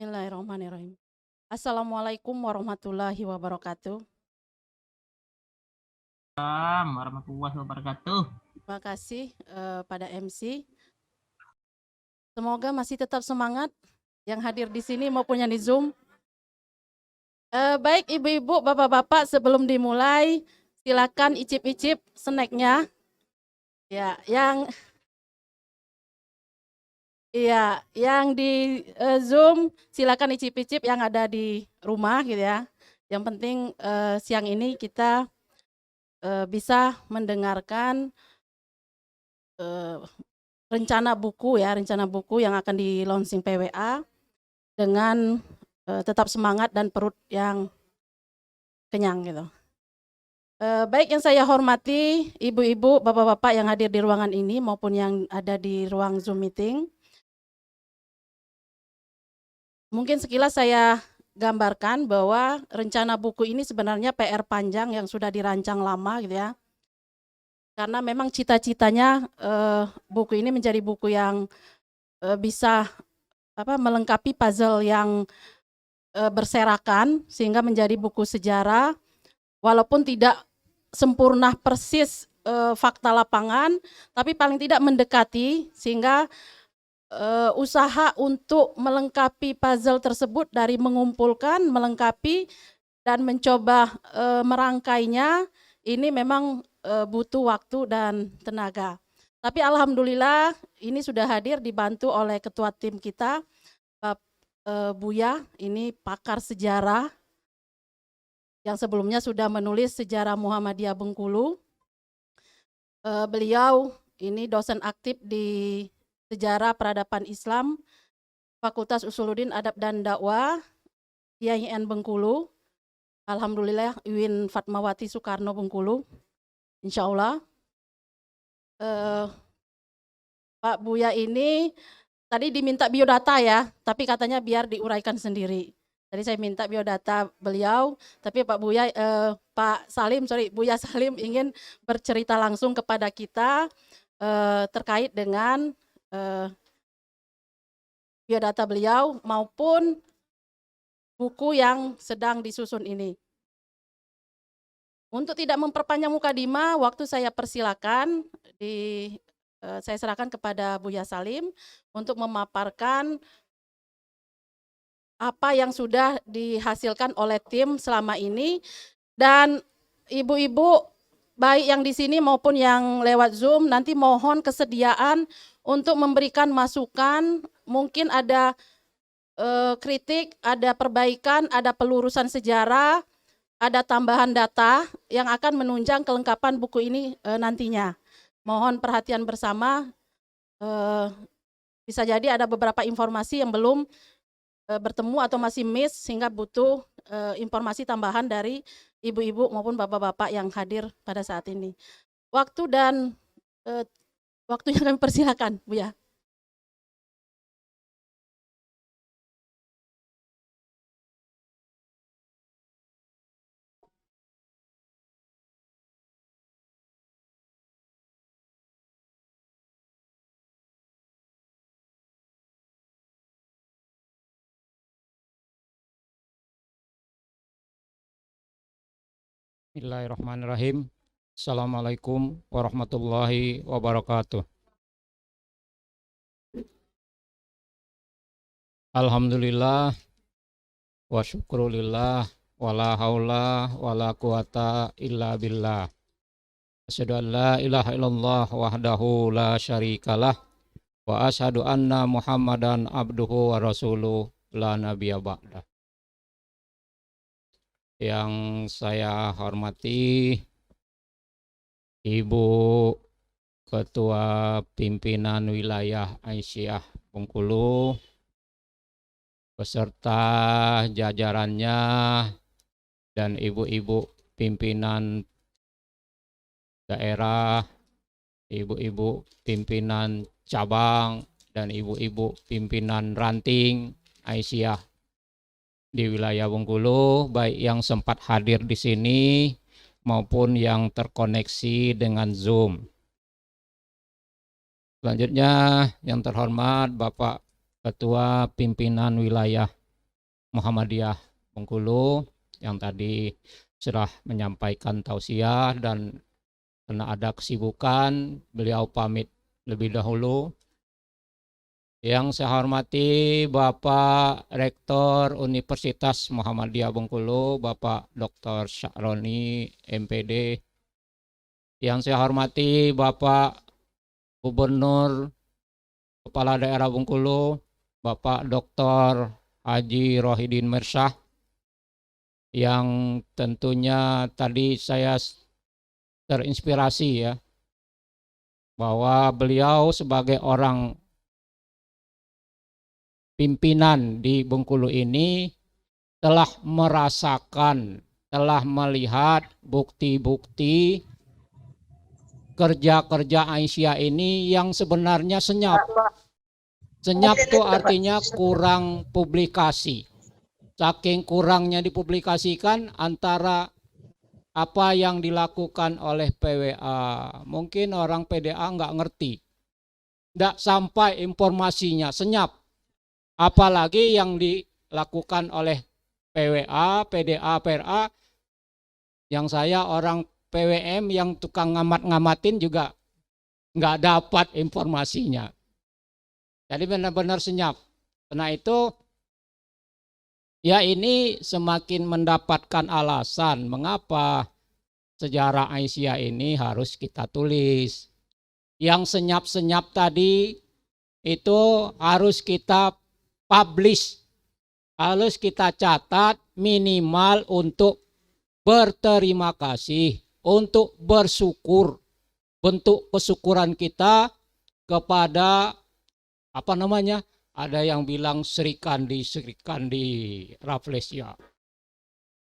Bismillahirrahmanirrahim. Assalamualaikum warahmatullahi wabarakatuh. Assalamualaikum warahmatullahi wabarakatuh. Terima kasih pada MC. Semoga masih tetap semangat yang hadir di sini maupun yang di Zoom. Baik ibu-ibu, bapak-bapak, sebelum dimulai silakan icip-icip snacknya. Ya, yang di Zoom silakan icip-icip yang ada di rumah gitu ya. Yang penting siang ini kita bisa mendengarkan rencana buku yang akan di-launching PWA dengan tetap semangat dan perut yang kenyang gitu. Baik yang saya hormati ibu-ibu, bapak-bapak yang hadir di ruangan ini maupun yang ada di ruang Zoom meeting. Mungkin sekilas saya gambarkan bahwa rencana buku ini sebenarnya PR panjang yang sudah dirancang lama gitu ya. Karena memang cita-citanya buku ini menjadi buku yang bisa melengkapi puzzle yang berserakan sehingga menjadi buku sejarah walaupun tidak sempurna persis fakta lapangan, tapi paling tidak mendekati sehingga usaha untuk melengkapi puzzle tersebut dari mengumpulkan, melengkapi dan mencoba merangkainya ini memang butuh waktu dan tenaga. Tapi alhamdulillah ini sudah hadir dibantu oleh ketua tim kita, Buya, ini pakar sejarah yang sebelumnya sudah menulis sejarah Muhammadiyah Bengkulu. Beliau ini dosen aktif di sejarah peradaban Islam, Fakultas Usuluddin Adab dan Dakwah, IAIN Bengkulu. Alhamdulillah UIN Fatmawati Soekarno Bengkulu, insya Allah. Pak Buya ini tadi diminta biodata ya, tapi katanya biar diuraikan sendiri. Tadi saya minta biodata beliau, tapi Buya Salim ingin bercerita langsung kepada kita terkait dengan biodata beliau maupun buku yang sedang disusun ini. Untuk tidak memperpanjang mukadimah, waktu saya persilakan saya serahkan kepada Buya Salim untuk memaparkan apa yang sudah dihasilkan oleh tim selama ini, dan ibu-ibu baik yang di sini maupun yang lewat Zoom nanti mohon kesediaan untuk memberikan masukan, mungkin ada kritik, ada perbaikan, ada pelurusan sejarah, ada tambahan data yang akan menunjang kelengkapan buku ini nantinya. Mohon perhatian bersama, bisa jadi ada beberapa informasi yang belum bertemu atau masih miss sehingga butuh informasi tambahan dari ibu-ibu maupun bapak-bapak yang hadir pada saat ini. Waktunya kami persilakan, Bu ya. Bismillahirrahmanirrahim. Assalamualaikum warahmatullahi wabarakatuh. Alhamdulillah wa syukrulillah wa la haula wa la quwata illa billah. Asyhadu an la ilaha illallah wahdahu la syarikalah wa asyhadu anna Muhammadan abduhu wa rasuluh la nabiyya ba'dah. Yang saya hormati Ibu Ketua Pimpinan Wilayah Aisyah Bengkulu beserta jajarannya dan ibu-ibu pimpinan daerah, ibu-ibu pimpinan cabang, dan ibu-ibu pimpinan ranting Aisyah di wilayah Bengkulu, baik yang sempat hadir di sini maupun yang terkoneksi dengan Zoom. Selanjutnya yang terhormat Bapak Ketua Pimpinan Wilayah Muhammadiyah Bengkulu yang tadi sudah menyampaikan tausiah, dan karena ada kesibukan beliau pamit lebih dahulu. Yang saya hormati Bapak Rektor Universitas Muhammadiyah Bengkulu, Bapak Dr. Sya'roni MPD. Yang saya hormati Bapak Gubernur Kepala Daerah Bengkulu, Bapak Dr. Haji Rohidin Mersah, yang tentunya tadi saya terinspirasi ya, bahwa beliau sebagai orang pimpinan di Bengkulu ini telah merasakan, telah melihat bukti-bukti kerja-kerja Aisyah ini yang sebenarnya senyap. Senyap itu artinya kurang publikasi. Saking kurangnya dipublikasikan antara apa yang dilakukan oleh PWA. Mungkin orang PDA nggak ngerti. Nggak sampai informasinya, senyap. Apalagi yang dilakukan oleh PWA, PDA, PRA, yang saya orang PWM yang tukang ngamat-ngamatin juga nggak dapat informasinya. Jadi benar-benar senyap. Karena itu, ya ini semakin mendapatkan alasan mengapa sejarah Aisyah ini harus kita tulis. Yang senyap-senyap tadi itu harus kita publish, harus kita catat minimal untuk berterima kasih, untuk bersyukur, bentuk kesyukuran kita kepada apa namanya? Ada yang bilang Sri Kandi Rafflesia.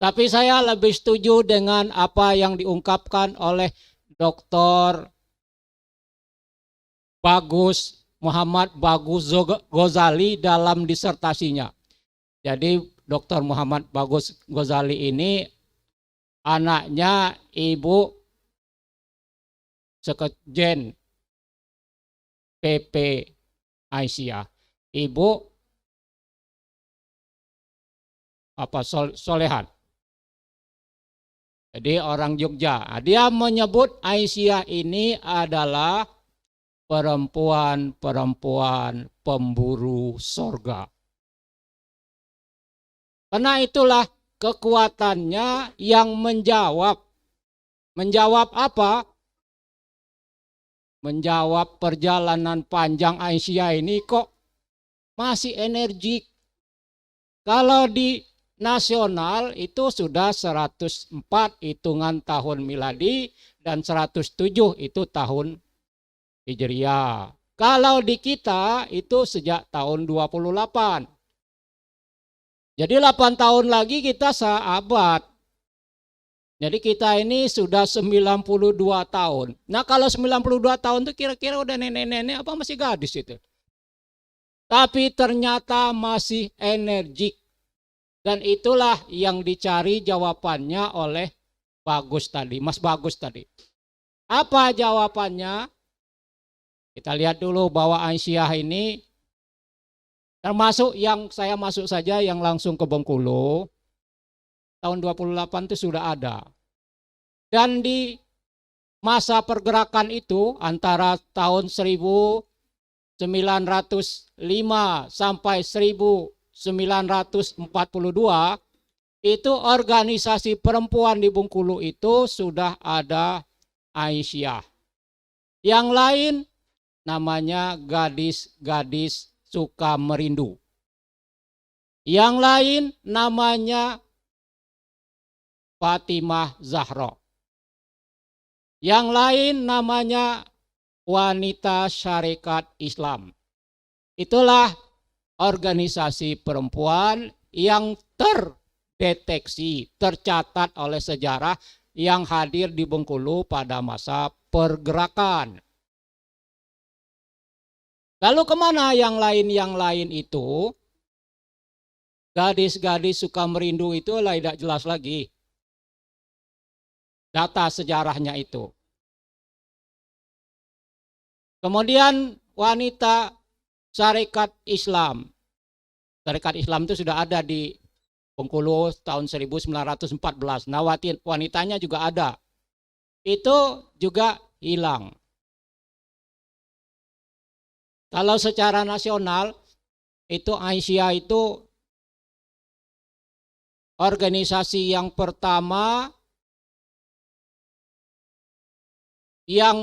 Tapi saya lebih setuju dengan apa yang diungkapkan oleh Dr. Muhammad Bagus Ghazali dalam disertasinya. Jadi Dr. Muhammad Bagus Ghazali ini anaknya Ibu Sekjen PP Aisyah. Ibu Solehan. Jadi orang Jogja. Dia menyebut Aisyah ini adalah perempuan pemburu sorga. Karena itulah kekuatannya yang menjawab. Menjawab apa? Menjawab perjalanan panjang Aisyah ini kok masih energik. Kalau di nasional itu sudah 104 hitungan tahun miladi dan 107 itu tahun Hijriah. Kalau di kita itu sejak tahun 28. Jadi 8 tahun lagi kita seabad. Jadi kita ini sudah 92 tahun. Nah kalau 92 tahun itu kira-kira udah nenek-nenek apa masih gadis itu. Tapi ternyata masih energik. Dan itulah yang dicari jawabannya oleh Mas Bagus tadi. Apa jawabannya? Kita lihat dulu bahwa Aisyah ini termasuk yang saya masuk saja yang langsung ke Bengkulu tahun 28 itu sudah ada. Dan di masa pergerakan itu antara tahun 1905 sampai 1942 itu organisasi perempuan di Bengkulu itu sudah ada Aisyah. Yang lain namanya gadis-gadis suka merindu. Yang lain namanya Fatimah Zahra. Yang lain namanya Wanita Syarikat Islam. Itulah organisasi perempuan yang terdeteksi, tercatat oleh sejarah yang hadir di Bengkulu pada masa pergerakan. Lalu kemana yang lain itu? Gadis-gadis suka merindu itu tidak jelas lagi. Data sejarahnya itu. Kemudian wanita syarikat Islam. Syarikat Islam itu sudah ada di Bengkulu tahun 1914. Nah, wanitanya juga ada. Itu juga hilang. Kalau secara nasional, itu Aisyah itu organisasi yang pertama yang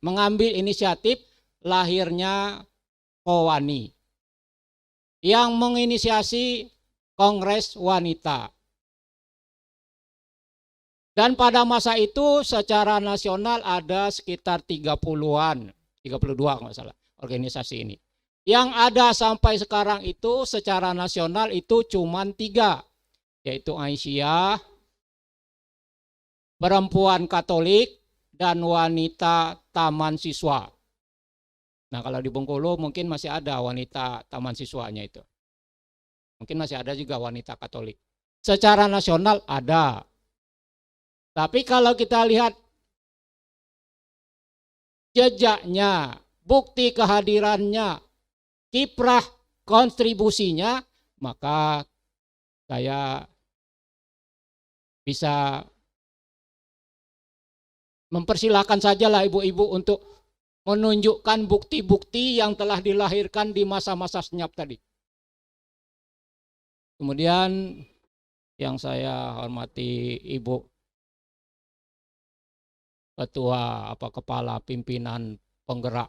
mengambil inisiatif lahirnya Kowani. Yang menginisiasi Kongres Wanita. Dan pada masa itu secara nasional ada sekitar 30-an, 32 kalau nggak salah, organisasi ini. Yang ada sampai sekarang itu secara nasional itu cuma 3, yaitu Aisyah, Perempuan Katolik, dan Wanita Taman Siswa. Nah, kalau di Bengkulu mungkin masih ada wanita taman siswanya itu. Mungkin masih ada juga wanita Katolik. Secara nasional ada. Tapi kalau kita lihat jejaknya, bukti kehadirannya, kiprah kontribusinya, maka saya bisa mempersilahkan sajalah ibu-ibu untuk menunjukkan bukti-bukti yang telah dilahirkan di masa-masa senyap tadi. Kemudian yang saya hormati Ibu Ketua Kepala Pimpinan Penggerak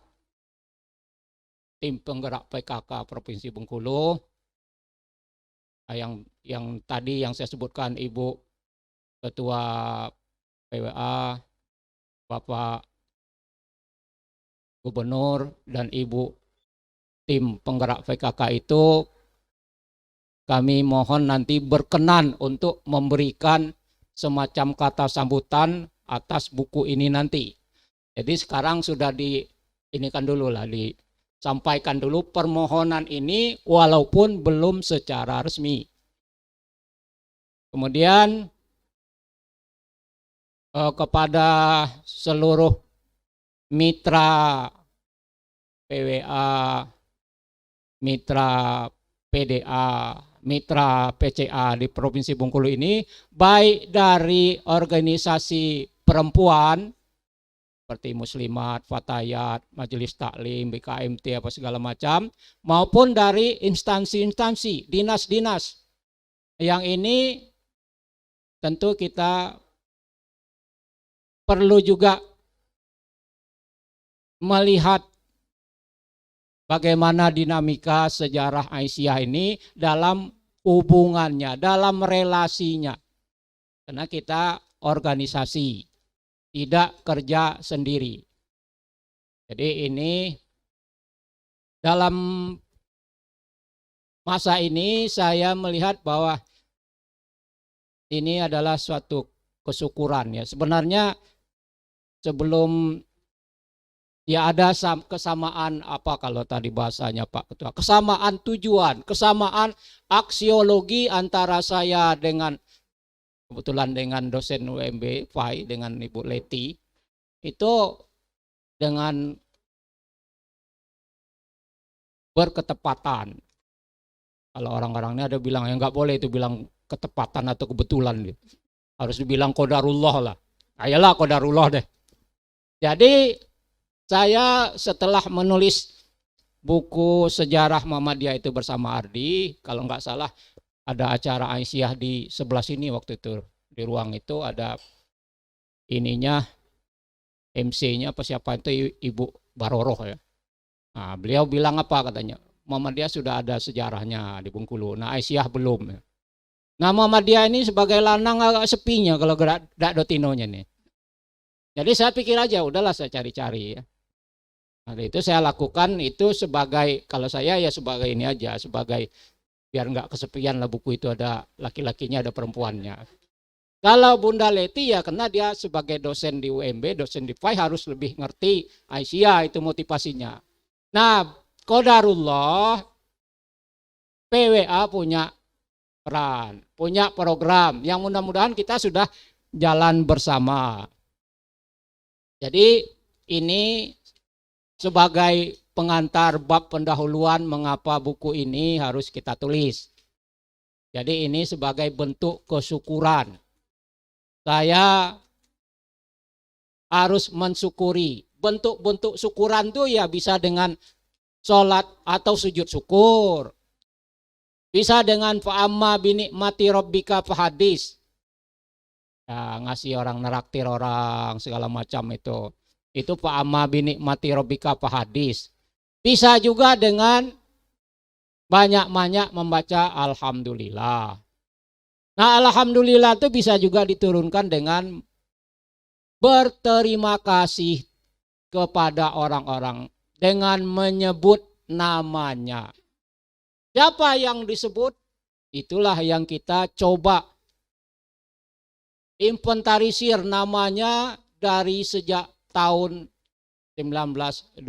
Tim Penggerak PKK Provinsi Bengkulu, yang tadi yang saya sebutkan Ibu Ketua PWA, Bapak Gubernur, dan Ibu tim penggerak PKK itu, kami mohon nanti berkenan untuk memberikan semacam kata sambutan atas buku ini nanti. Jadi sekarang sudah disampaikan dulu permohonan ini walaupun belum secara resmi. Kemudian kepada seluruh mitra PWA, mitra PDA, mitra PCA di Provinsi Bengkulu ini, baik dari organisasi perempuan seperti Muslimat, Fatayat, Majelis Taklim, BKMT, apa segala macam, maupun dari instansi-instansi, dinas-dinas. Yang ini tentu kita perlu juga melihat bagaimana dinamika sejarah Aisyah ini dalam hubungannya, dalam relasinya. Karena kita organisasi, tidak kerja sendiri. Jadi ini dalam masa ini saya melihat bahwa ini adalah suatu kesyukuran ya. Sebenarnya sebelum ya ada kesamaan apa kalau tadi bahasanya Pak Ketua, kesamaan tujuan, kesamaan aksiologi antara saya dengan kebetulan dengan dosen UMB FAI dengan Ibu Leti, itu dengan berketepatan. Kalau orang-orangnya ada bilang yang nggak boleh itu bilang ketepatan atau kebetulan, harus dibilang qadarullah lah. Ayolah qadarullah deh. Jadi saya setelah menulis buku sejarah Muhammadiyah itu bersama Ardi, kalau nggak salah ada acara Aisyah di sebelah sini waktu itu, di ruang itu ada ininya, MC-nya apa siapa itu Ibu Baroroh ya. Nah, beliau bilang apa katanya, Muhammadiyah sudah ada sejarahnya di Bengkulu, nah Aisyah belum. Nah Muhammadiyah ini sebagai lanang agak sepinya kalau gerak dotinonya nih. Jadi saya pikir aja udahlah saya cari-cari ya. Nah, itu saya lakukan itu sebagai, kalau saya ya sebagai ini aja, sebagai biar nggak kesepian lah buku itu ada laki-lakinya ada perempuannya. Kalau Bunda Leti ya karena dia sebagai dosen di UMB, dosen di FAI harus lebih ngerti Aisyah itu motivasinya. Nah, qadarullah PWA punya peran, punya program yang mudah-mudahan kita sudah jalan bersama. Jadi ini sebagai pengantar bab pendahuluan mengapa buku ini harus kita tulis. Jadi ini sebagai bentuk kesyukuran. Saya harus mensyukuri. Bentuk-bentuk syukuran tuh ya bisa dengan sholat atau sujud syukur. Bisa dengan fa'amma binikmati rabbika fahadis. Ya, ngasih orang, neraktir orang, segala macam itu. Itu fa'amma binikmati rabbika fahadis. Bisa juga dengan banyak-banyak membaca alhamdulillah. Nah, alhamdulillah itu bisa juga diturunkan dengan berterima kasih kepada orang-orang dengan menyebut namanya. Siapa yang disebut? Itulah yang kita coba inventarisir namanya dari sejak tahun 1928,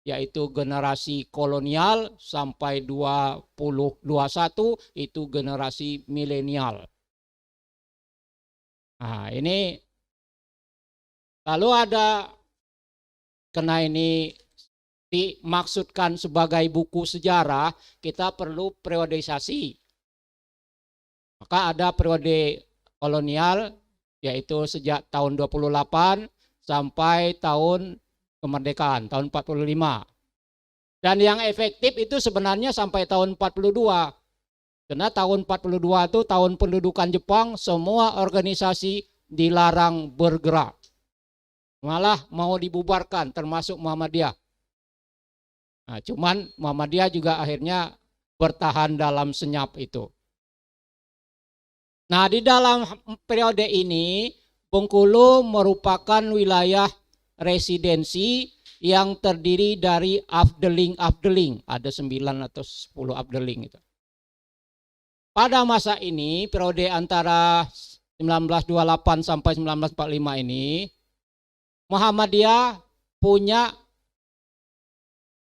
yaitu generasi kolonial, sampai 2021 itu generasi milenial. Nah, ini lalu ada, karena ini dimaksudkan sebagai buku sejarah, kita perlu periodisasi. Maka ada periode kolonial, yaitu sejak tahun 28 sampai tahun kemerdekaan, tahun 45. Dan yang efektif itu sebenarnya sampai tahun 42. Karena tahun 42 itu tahun pendudukan Jepang, semua organisasi dilarang bergerak. Malah mau dibubarkan, termasuk Muhammadiyah. Nah, cuman Muhammadiyah juga akhirnya bertahan dalam senyap itu. Nah, di dalam periode ini, Bengkulu merupakan wilayah residensi yang terdiri dari afdeling. Ada 9 atau 10 afdeling itu. Pada masa ini, periode antara 1928 sampai 1945 ini, Muhammadiyah punya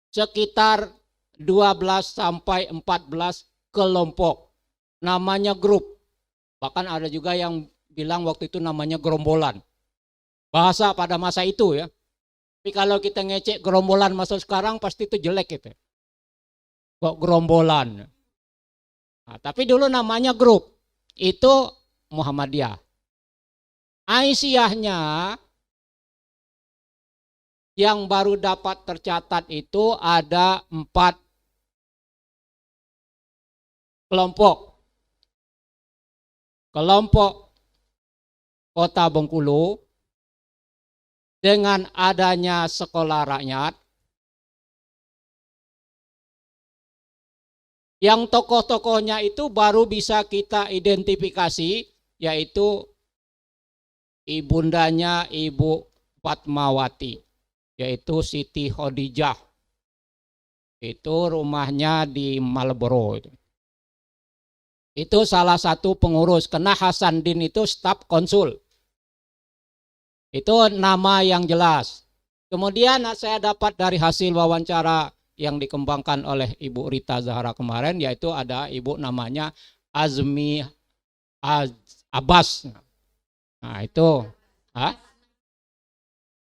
sekitar 12 sampai 14 kelompok. Namanya grup. Bahkan ada juga yang bilang waktu itu namanya gerombolan. Bahasa pada masa itu ya. Tapi kalau kita ngecek gerombolan masa sekarang pasti itu jelek gitu. Kok gerombolan. Nah, tapi dulu namanya grup. Itu Muhammadiyah. Aisyahnya yang baru dapat tercatat itu ada 4 kelompok. Kelompok Kota Bengkulu dengan adanya sekolah rakyat, yang tokoh-tokohnya itu baru bisa kita identifikasi, yaitu ibundanya Ibu Fatmawati, yaitu Siti Khadijah. Itu rumahnya di Marlboro. Itu salah satu pengurus, karena Hasanuddin itu staf konsul. Itu nama yang jelas. Kemudian saya dapat dari hasil wawancara yang dikembangkan oleh Ibu Rita Zahra kemarin, yaitu ada ibu namanya Azmi Abbas. Nah itu,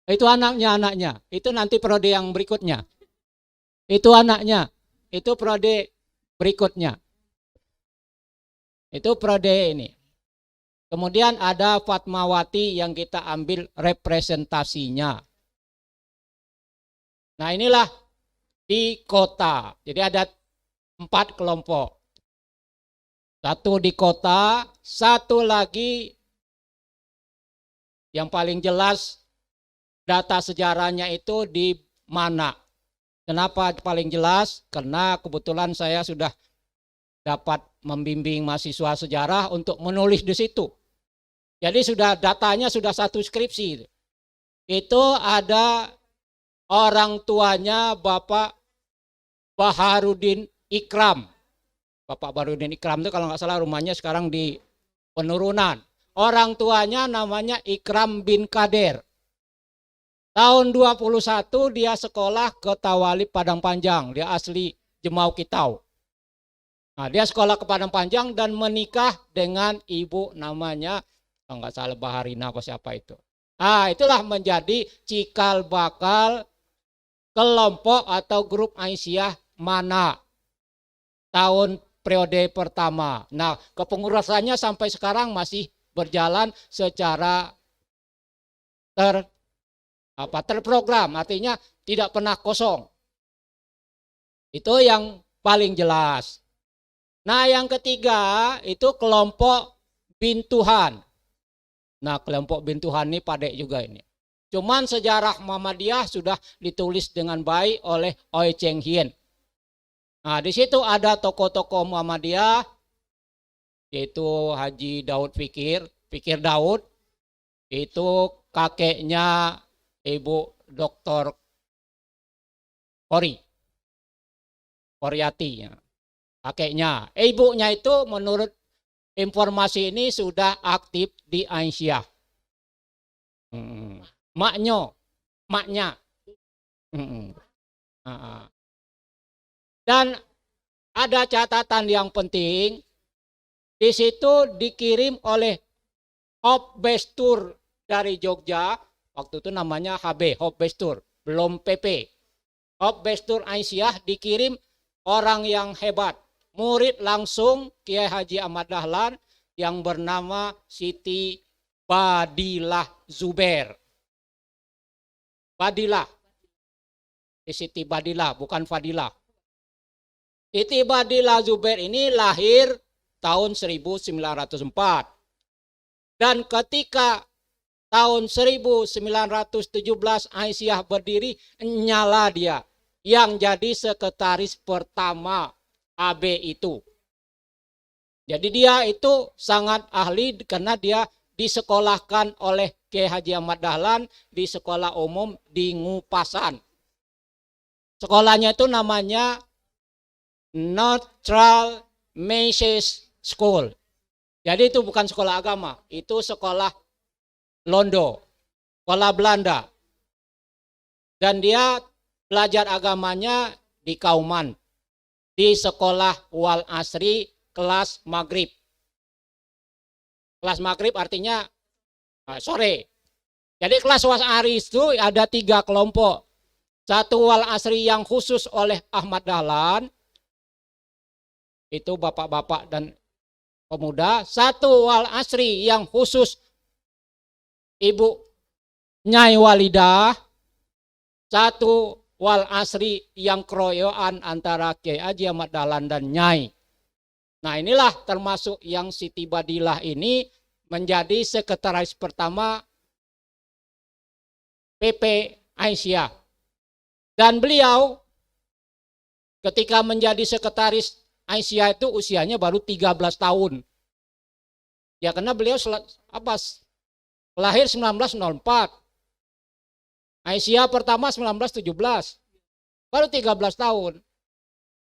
itu anaknya. Itu nanti periode yang berikutnya. Itu anaknya. Itu periode berikutnya. Itu periode ini. Kemudian ada Fatmawati yang kita ambil representasinya. Nah inilah di kota. Jadi ada 4 kelompok. 1 di kota, 1 lagi yang paling jelas data sejarahnya itu di mana. Kenapa paling jelas? Karena kebetulan saya sudah dapat membimbing mahasiswa sejarah untuk menulis di situ. Jadi datanya sudah 1 skripsi. Itu ada orang tuanya Bapak Baharudin Ikram. Bapak Baharudin Ikram itu kalau nggak salah rumahnya sekarang di Penurunan. Orang tuanya namanya Ikram bin Kader. Tahun 21 dia sekolah ke Tawalib Padang Panjang. Dia asli Jemau Kitau. Nah, dia sekolah ke Padang Panjang dan menikah dengan ibu namanya, kalau nggak salah Baharina apa siapa itu. Nah, itulah menjadi cikal bakal kelompok atau grup Aisyah mana. Tahun periode pertama. Nah, kepengurusannya sampai sekarang masih berjalan secara terprogram, artinya tidak pernah kosong. Itu yang paling jelas. Nah, yang ketiga itu kelompok Bintuhan. Nah, kelompok Bintuhan ini padek juga ini. Cuman sejarah Muhammadiyah sudah ditulis dengan baik oleh Oi Cheng Hien. Nah, di situ ada tokoh-tokoh Muhammadiyah, yaitu Haji Daud Fikir Daud, itu kakeknya Ibu Dr. Koryati. Kakeknya. Ibunya itu menurut informasi ini sudah aktif di Aisyah. Maknya. Dan ada catatan yang penting, di situ dikirim oleh Hop Bestur dari Jogja, waktu itu namanya HB, Hop Bestur, belum PP. Hop Bestur Aisyah dikirim orang yang hebat, murid langsung Kiai Haji Ahmad Dahlan yang bernama Siti Badilah Zubair. Badilah. Siti Badilah, bukan Fadilah. Siti Badilah Zubair ini lahir tahun 1904. Dan ketika tahun 1917 Aisyah berdiri, nyala dia yang jadi sekretaris pertama AB itu. Jadi dia itu sangat ahli karena dia disekolahkan oleh Kiai Haji Ahmad Dahlan di sekolah umum di Ngupasan. Sekolahnya itu namanya Neutral Message School. Jadi itu bukan sekolah agama, itu sekolah Londo, sekolah Belanda. Dan dia belajar agamanya di Kauman, di sekolah Wal Asri kelas Maghrib. Kelas Maghrib artinya sore. Jadi kelas Wal Asri itu ada 3 kelompok. Satu Wal Asri yang khusus oleh Ahmad Dahlan, itu bapak-bapak dan pemuda. Satu Wal Asri yang khusus Ibu Nyai Walidah. Satu Wal Asri yang keroyokan antara Kiai Haji Ahmad Dahlan dan Nyai. Nah, inilah termasuk yang Siti Badilah ini menjadi sekretaris pertama PP Aisyah. Dan beliau ketika menjadi sekretaris Aisyah itu usianya baru 13 tahun. Ya karena beliau lahir 1904. Aisyah pertama 1917. Baru 13 tahun.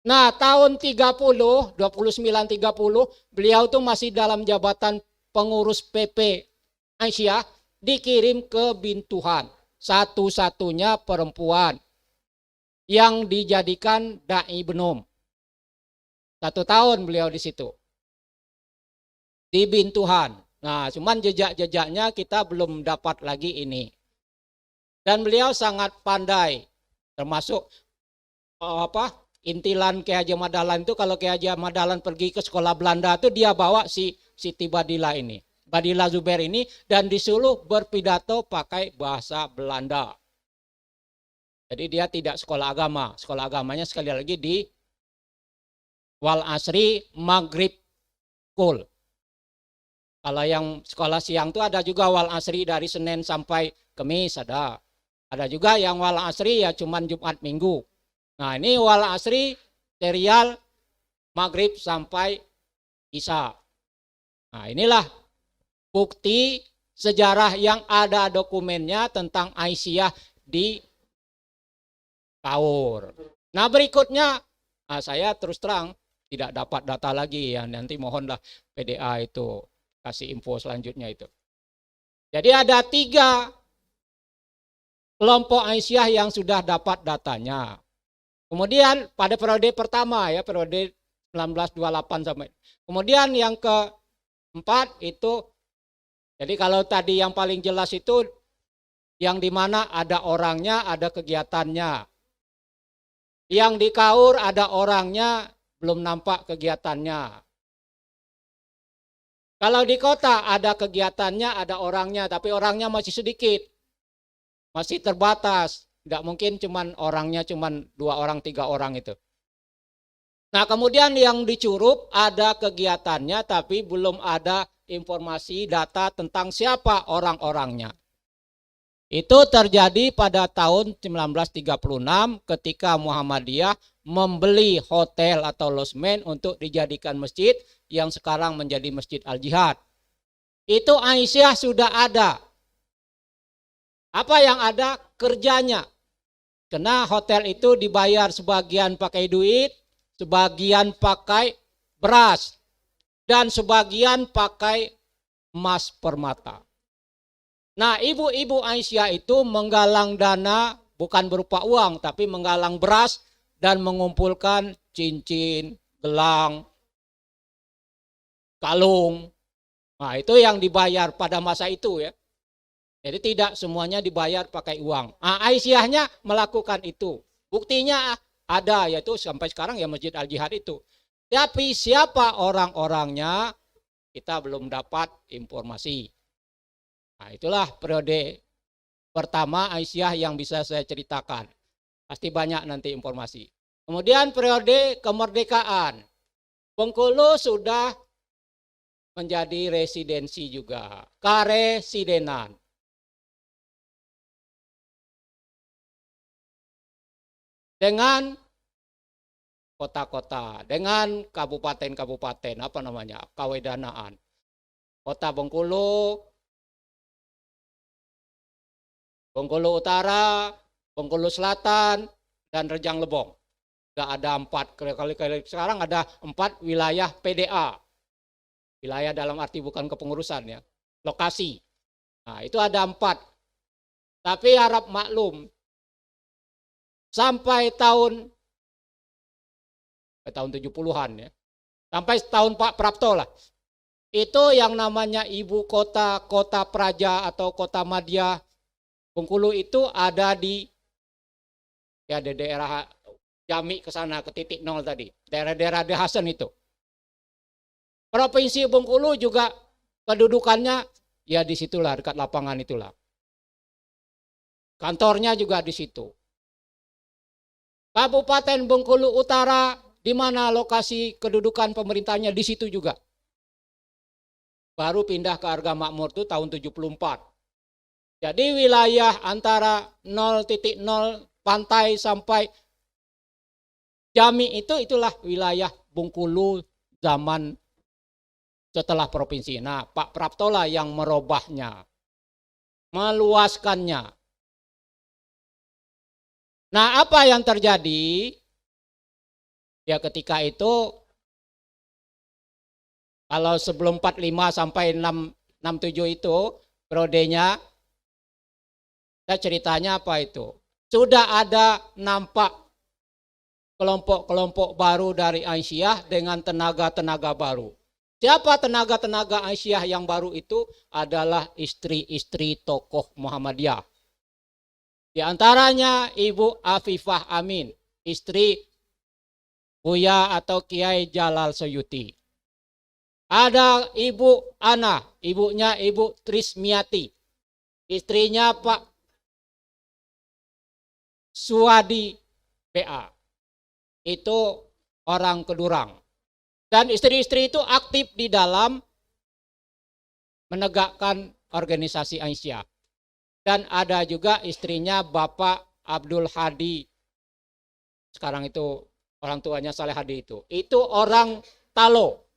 Nah, tahun 29-30 beliau tuh masih dalam jabatan pengurus PP Aisyah, dikirim ke Bintuhan. Satu-satunya perempuan yang dijadikan dai Benom. 1 tahun beliau di situ. Di Bintuhan. Nah, cuman jejak-jejaknya kita belum dapat lagi ini. Dan beliau sangat pandai. Termasuk intilan Kiai Haji Ahmad Dahlan itu, kalau Kiai Haji Ahmad Dahlan pergi ke sekolah Belanda itu dia bawa si Siti Badilah ini. Badilah Zubair ini, dan disuruh berpidato pakai bahasa Belanda. Jadi dia tidak sekolah agama. Sekolah agamanya sekali lagi di Wal Asri Maghrib School. Kalau yang sekolah siang itu ada juga Wal Asri dari Senin sampai Kamis ada. Ada juga yang Wal Asri ya cuman Jumat Minggu. Nah, ini Wal Asri serial Maghrib sampai Isya. Nah, inilah bukti sejarah yang ada dokumennya tentang Aisyah di Kaur. Nah, berikutnya saya terus terang tidak dapat data lagi ya, nanti mohonlah PDA itu kasih info selanjutnya itu. Jadi ada 3 kelompok Aisyah yang sudah dapat datanya. Kemudian pada periode pertama ya, periode 1928 sampai. Kemudian yang keempat itu, jadi kalau tadi yang paling jelas itu yang di mana ada orangnya, ada kegiatannya. Yang di Kaur ada orangnya belum nampak kegiatannya. Kalau di kota ada kegiatannya, ada orangnya, tapi orangnya masih sedikit, masih terbatas. Nggak mungkin orangnya cuman 2 orang, 3 orang itu. Nah kemudian yang di Curup ada kegiatannya, tapi belum ada informasi data tentang siapa orang-orangnya. Itu terjadi pada tahun 1936 ketika Muhammadiyah membeli hotel atau losmen untuk dijadikan masjid yang sekarang menjadi Masjid Al-Jihad. Itu Aisyah sudah ada. Apa yang ada? Kerjanya. Karena hotel itu dibayar sebagian pakai duit, sebagian pakai beras, dan sebagian pakai emas permata. Nah, ibu-ibu Aisyah itu menggalang dana bukan berupa uang, tapi menggalang beras dan mengumpulkan cincin, gelang, kalung. Nah, itu yang dibayar pada masa itu ya. Jadi tidak semuanya dibayar pakai uang. Nah, Aisyahnya melakukan itu. Buktinya ada, yaitu sampai sekarang ya Masjid Al-Jihad itu. Tapi siapa orang-orangnya kita belum dapat informasi. Nah, itulah periode pertama Aisyah yang bisa saya ceritakan. Pasti banyak nanti informasi. Kemudian periode kemerdekaan. Bengkulu sudah menjadi residensi juga. Karesidenan. Dengan kota-kota, dengan kabupaten-kabupaten, kawedanaan. Kota Bengkulu, Bengkulu Utara, Bengkulu Selatan, dan Rejang Lebong. Sudah ada 4, kali sekarang ada 4 wilayah PDA. Wilayah dalam arti bukan kepengurusan ya, lokasi. Nah itu ada 4. Tapi harap maklum, sampai tahun 70-an ya. Sampai tahun Pak Prapto lah. Itu yang namanya ibu kota, kota praja atau kota madya Bengkulu itu ada di daerah Jami ke sana ke titik 0 tadi. Daerah-daerah De Hasan itu. Provinsi Bengkulu juga kedudukannya ya di situlah dekat lapangan itulah. Kantornya juga di situ. Kabupaten Bengkulu Utara, di mana lokasi kedudukan pemerintahnya di situ juga. Baru pindah ke Harga Makmur itu tahun 74. Jadi wilayah antara 0.0 pantai sampai Jami itulah wilayah Bengkulu zaman setelah provinsi. Nah, Pak Prapto lah yang merubahnya, meluaskannya. Nah, apa yang terjadi? Ya ketika itu, kalau sebelum 45 sampai 67 itu, periodenya, ceritanya apa itu? Sudah ada nampak kelompok-kelompok baru dari Aisyah dengan tenaga-tenaga baru. Siapa tenaga-tenaga Aisyah yang baru itu? Adalah istri-istri tokoh Muhammadiyah. Di antaranya Ibu Afifah Amin, istri Buya atau Kiai Jalal Suyuti. Ada Ibu Ana, ibunya Ibu Trismiati, istrinya Pak Suwadi PA. Itu orang Kedurang. Dan istri-istri itu aktif di dalam menegakkan organisasi Aisyah. Dan ada juga istrinya Bapak Abdul Hadi. Sekarang itu orang tuanya Saleh Hadi itu. Itu orang Talo.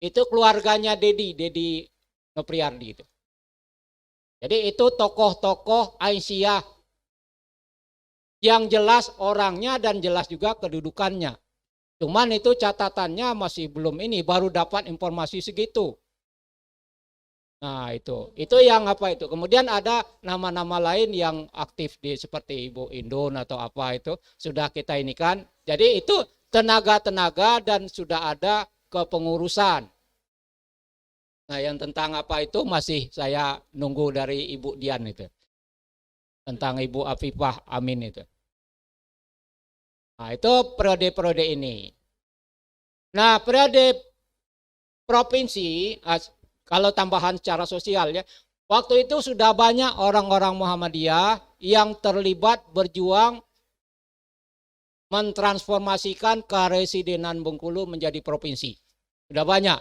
Itu keluarganya Dedi Nopriardi itu. Jadi itu tokoh-tokoh Aisyah. Yang jelas orangnya dan jelas juga kedudukannya. Cuman itu catatannya masih belum ini, baru dapat informasi segitu. Nah itu yang apa itu. Kemudian ada nama-nama lain yang aktif seperti Ibu Indun atau apa itu sudah kita ini kan. Jadi itu tenaga-tenaga dan sudah ada kepengurusan. Nah yang tentang apa itu masih saya nunggu dari Ibu Dian itu. Tentang Ibu Afifah Amin itu. Nah itu periode-periode ini. Nah, periode provinsi, kalau tambahan secara sosial ya, waktu itu sudah banyak orang-orang Muhammadiyah yang terlibat berjuang mentransformasikan keresidenan Bengkulu menjadi provinsi. Sudah banyak.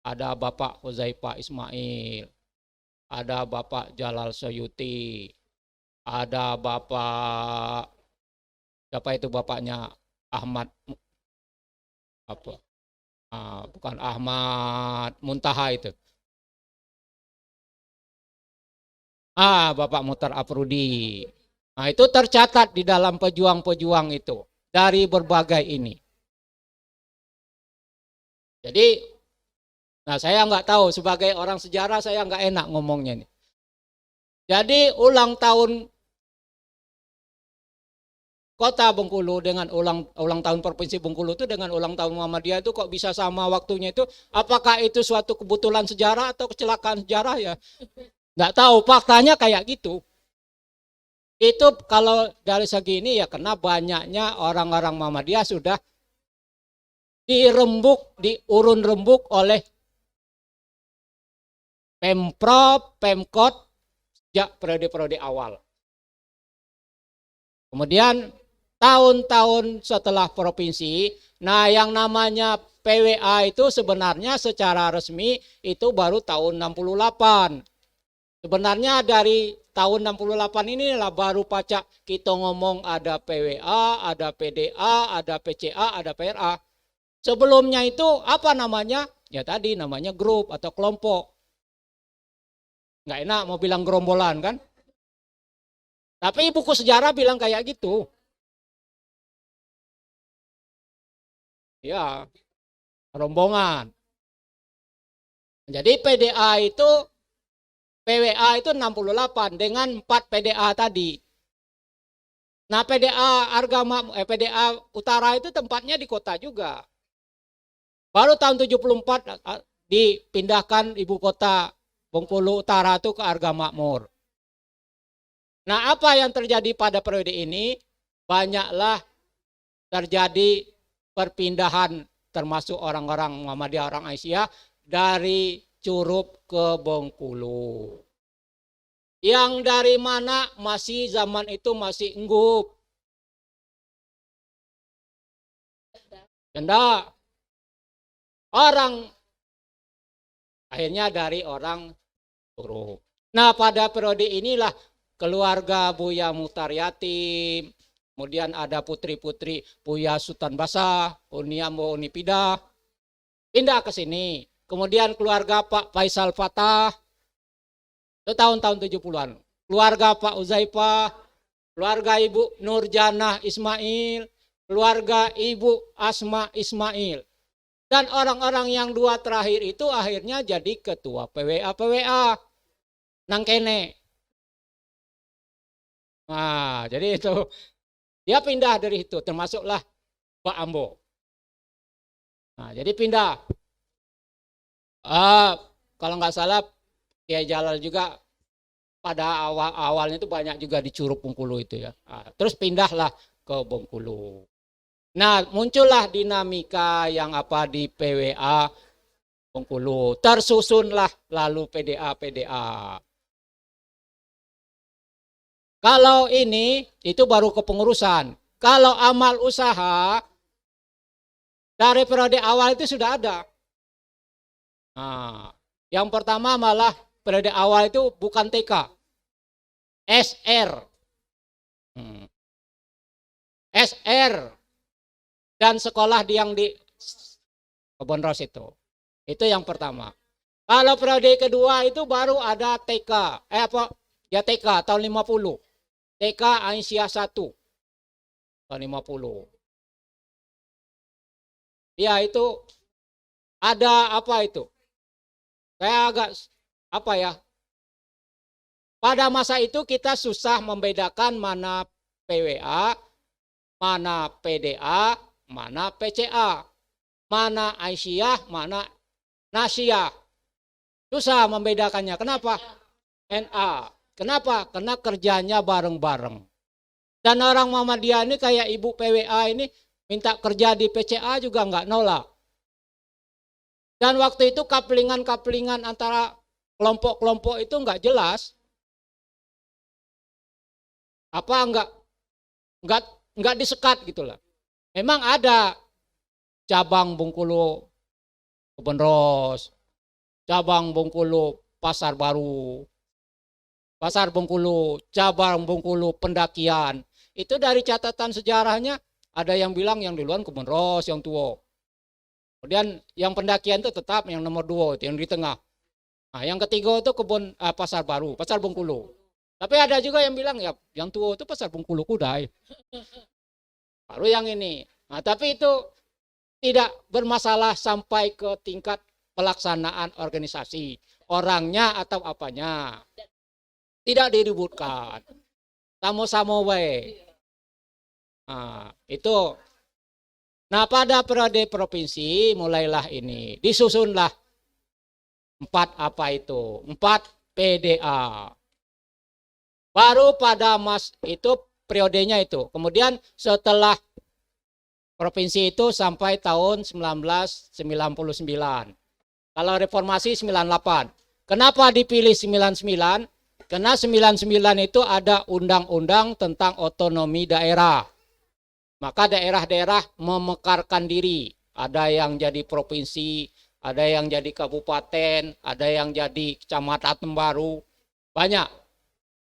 Ada Bapak Huzaifah Ismail, ada Bapak Jalal Soyuti, ada Bapak, siapa itu bapaknya, Ahmad, apa? Bukan Ahmad Muntaha itu. Bapak Muhtar Afridi. Nah, itu tercatat di dalam pejuang-pejuang itu dari berbagai ini. Jadi, nah saya nggak tahu, sebagai orang sejarah saya nggak enak ngomongnya nih. Jadi ulang tahun Kota Bengkulu dengan ulang tahun Provinsi Bengkulu itu dengan ulang tahun Muhammadiyah itu kok bisa sama waktunya itu? Apakah itu suatu kebetulan sejarah atau kecelakaan sejarah ya? Nggak tahu, faktanya kayak gitu. Itu kalau dari segi ini ya karena banyaknya orang-orang Muhammadiyah sudah diurun rembuk oleh Pemprov, Pemkot sejak periode-periode awal. Kemudian tahun-tahun setelah provinsi, nah yang namanya PWA itu sebenarnya secara resmi itu baru tahun 68. Sebenarnya dari tahun 68 inilah baru pacak kita ngomong ada PWA, ada PDA, ada PCA, ada PRA. Sebelumnya itu apa namanya? Ya tadi namanya grup atau kelompok. Nggak enak mau bilang gerombolan kan? Tapi buku sejarah bilang kayak gitu. Ya, rombongan. Jadi PWA itu 68 dengan 4 PDA tadi. Nah, PDA Utara itu tempatnya di kota juga. Baru tahun 74 dipindahkan ibu kota Bengkulu Utara itu ke Argamakmur. Nah, apa yang terjadi pada periode ini? Banyaklah terjadi perpindahan termasuk orang-orang Muhammadiyah, orang Aisyah dari Curup ke Bengkulu. Yang dari mana masih zaman itu masih Enggup. Jenda. Akhirnya dari orang Curup. Nah, pada periode inilah keluarga Buya Muhtar Yatim, kemudian ada putri-putri Buya Sultan Basah, Uni Ambo, Uni Pidah, pindah ke sini. Kemudian keluarga Pak Faisal Fatah, itu tahun-tahun 70-an. Keluarga Pak Huzaifah, keluarga Ibu Nurjanah Ismail, keluarga Ibu Asma Ismail. Dan orang-orang yang dua terakhir itu akhirnya jadi ketua PWA nang kene. Nah, jadi itu dia pindah dari itu, termasuklah Pak Ambo. Nah, jadi pindah. Kalau nggak salah Kiai Jalal juga pada awalnya itu banyak juga di Curup Bengkulu itu ya. Terus pindahlah ke Bengkulu. Nah, muncullah dinamika yang di PWA Bengkulu. Tersusunlah lalu PDA. Kalau ini itu baru kepengurusan. Kalau amal usaha dari periode awal itu sudah ada. Nah, yang pertama malah periode awal itu bukan TK, SR. SR dan sekolah yang di Kebon Ros itu. Itu yang pertama. Kalau periode kedua itu baru ada TK. TK tahun 50. TK Aisyah 1 tahun 50. Ya itu ada apa itu? Saya agak pada masa itu kita susah membedakan mana PWA, mana PDA, mana PCA, mana Aisyah, mana Nasyah. Susah membedakannya. Kenapa? NA. Kenapa? Karena kerjanya bareng-bareng. Dan orang Muhammadiyah ini kayak ibu PWA ini minta kerja di PCA juga nggak nolak. Dan waktu itu kaplingan-kaplingan antara kelompok-kelompok itu nggak jelas. Apa nggak disekat gitulah. Memang ada cabang Bengkulu Kebon Ros, cabang Bengkulu Pasar Baru, Pasar Bengkulu, cabang Bengkulu pendakian. Itu dari catatan sejarahnya ada yang bilang yang duluan Kebon Ros yang tua. Kemudian yang pendakian itu tetap yang nomor 2 itu yang di tengah. Nah, yang ketiga itu Pasar Baru, Pasar Bengkulu. Tapi ada juga yang bilang ya yang tua itu Pasar Bengkulu Kudai. Baru yang ini. Nah, tapi itu tidak bermasalah sampai ke tingkat pelaksanaan organisasi. Orangnya atau apanya. Tidak diributkan. Sama-sama wae. Nah, itu. Nah, pada periode provinsi mulailah ini. Disusunlah 4 PDA. Baru pada itu periodenya itu. Kemudian setelah provinsi itu sampai tahun 1999. Kalau reformasi 98. Kenapa dipilih 99? Karena 99 itu ada undang-undang tentang otonomi daerah. Maka daerah-daerah memekarkan diri. Ada yang jadi provinsi, ada yang jadi kabupaten, ada yang jadi kecamatan baru. Banyak.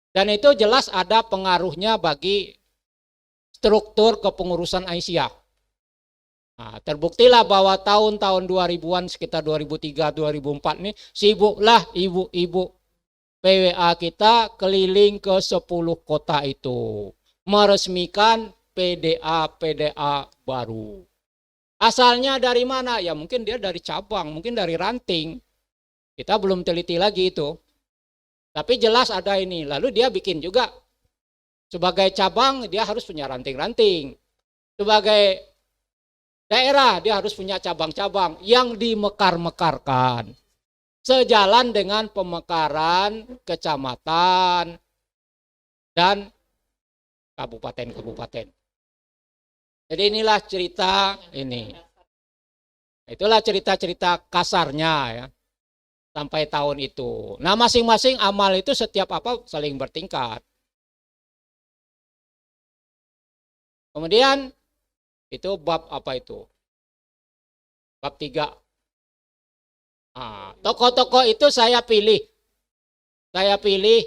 Dan itu jelas ada pengaruhnya bagi struktur kepengurusan Aisyah. Nah, terbuktilah bahwa tahun-tahun 2000-an sekitar 2003-2004 ini sibuklah ibu-ibu PWA kita keliling ke 10 kota itu. Meresmikan PDA baru. Asalnya dari mana? Ya mungkin dia dari cabang, mungkin dari ranting. Kita belum teliti lagi itu. Tapi jelas ada ini. Lalu dia bikin juga. Sebagai cabang dia harus punya ranting-ranting. Sebagai daerah dia harus punya cabang-cabang yang dimekar-mekarkan. Sejalan dengan pemekaran kecamatan dan kabupaten-kabupaten. Jadi inilah cerita ini. Itulah cerita-cerita kasarnya ya. Sampai tahun itu. Nah, masing-masing amal itu setiap apa saling bertingkat. Kemudian itu bab apa itu? Bab 3. Nah, tokoh-tokoh itu saya pilih. Saya pilih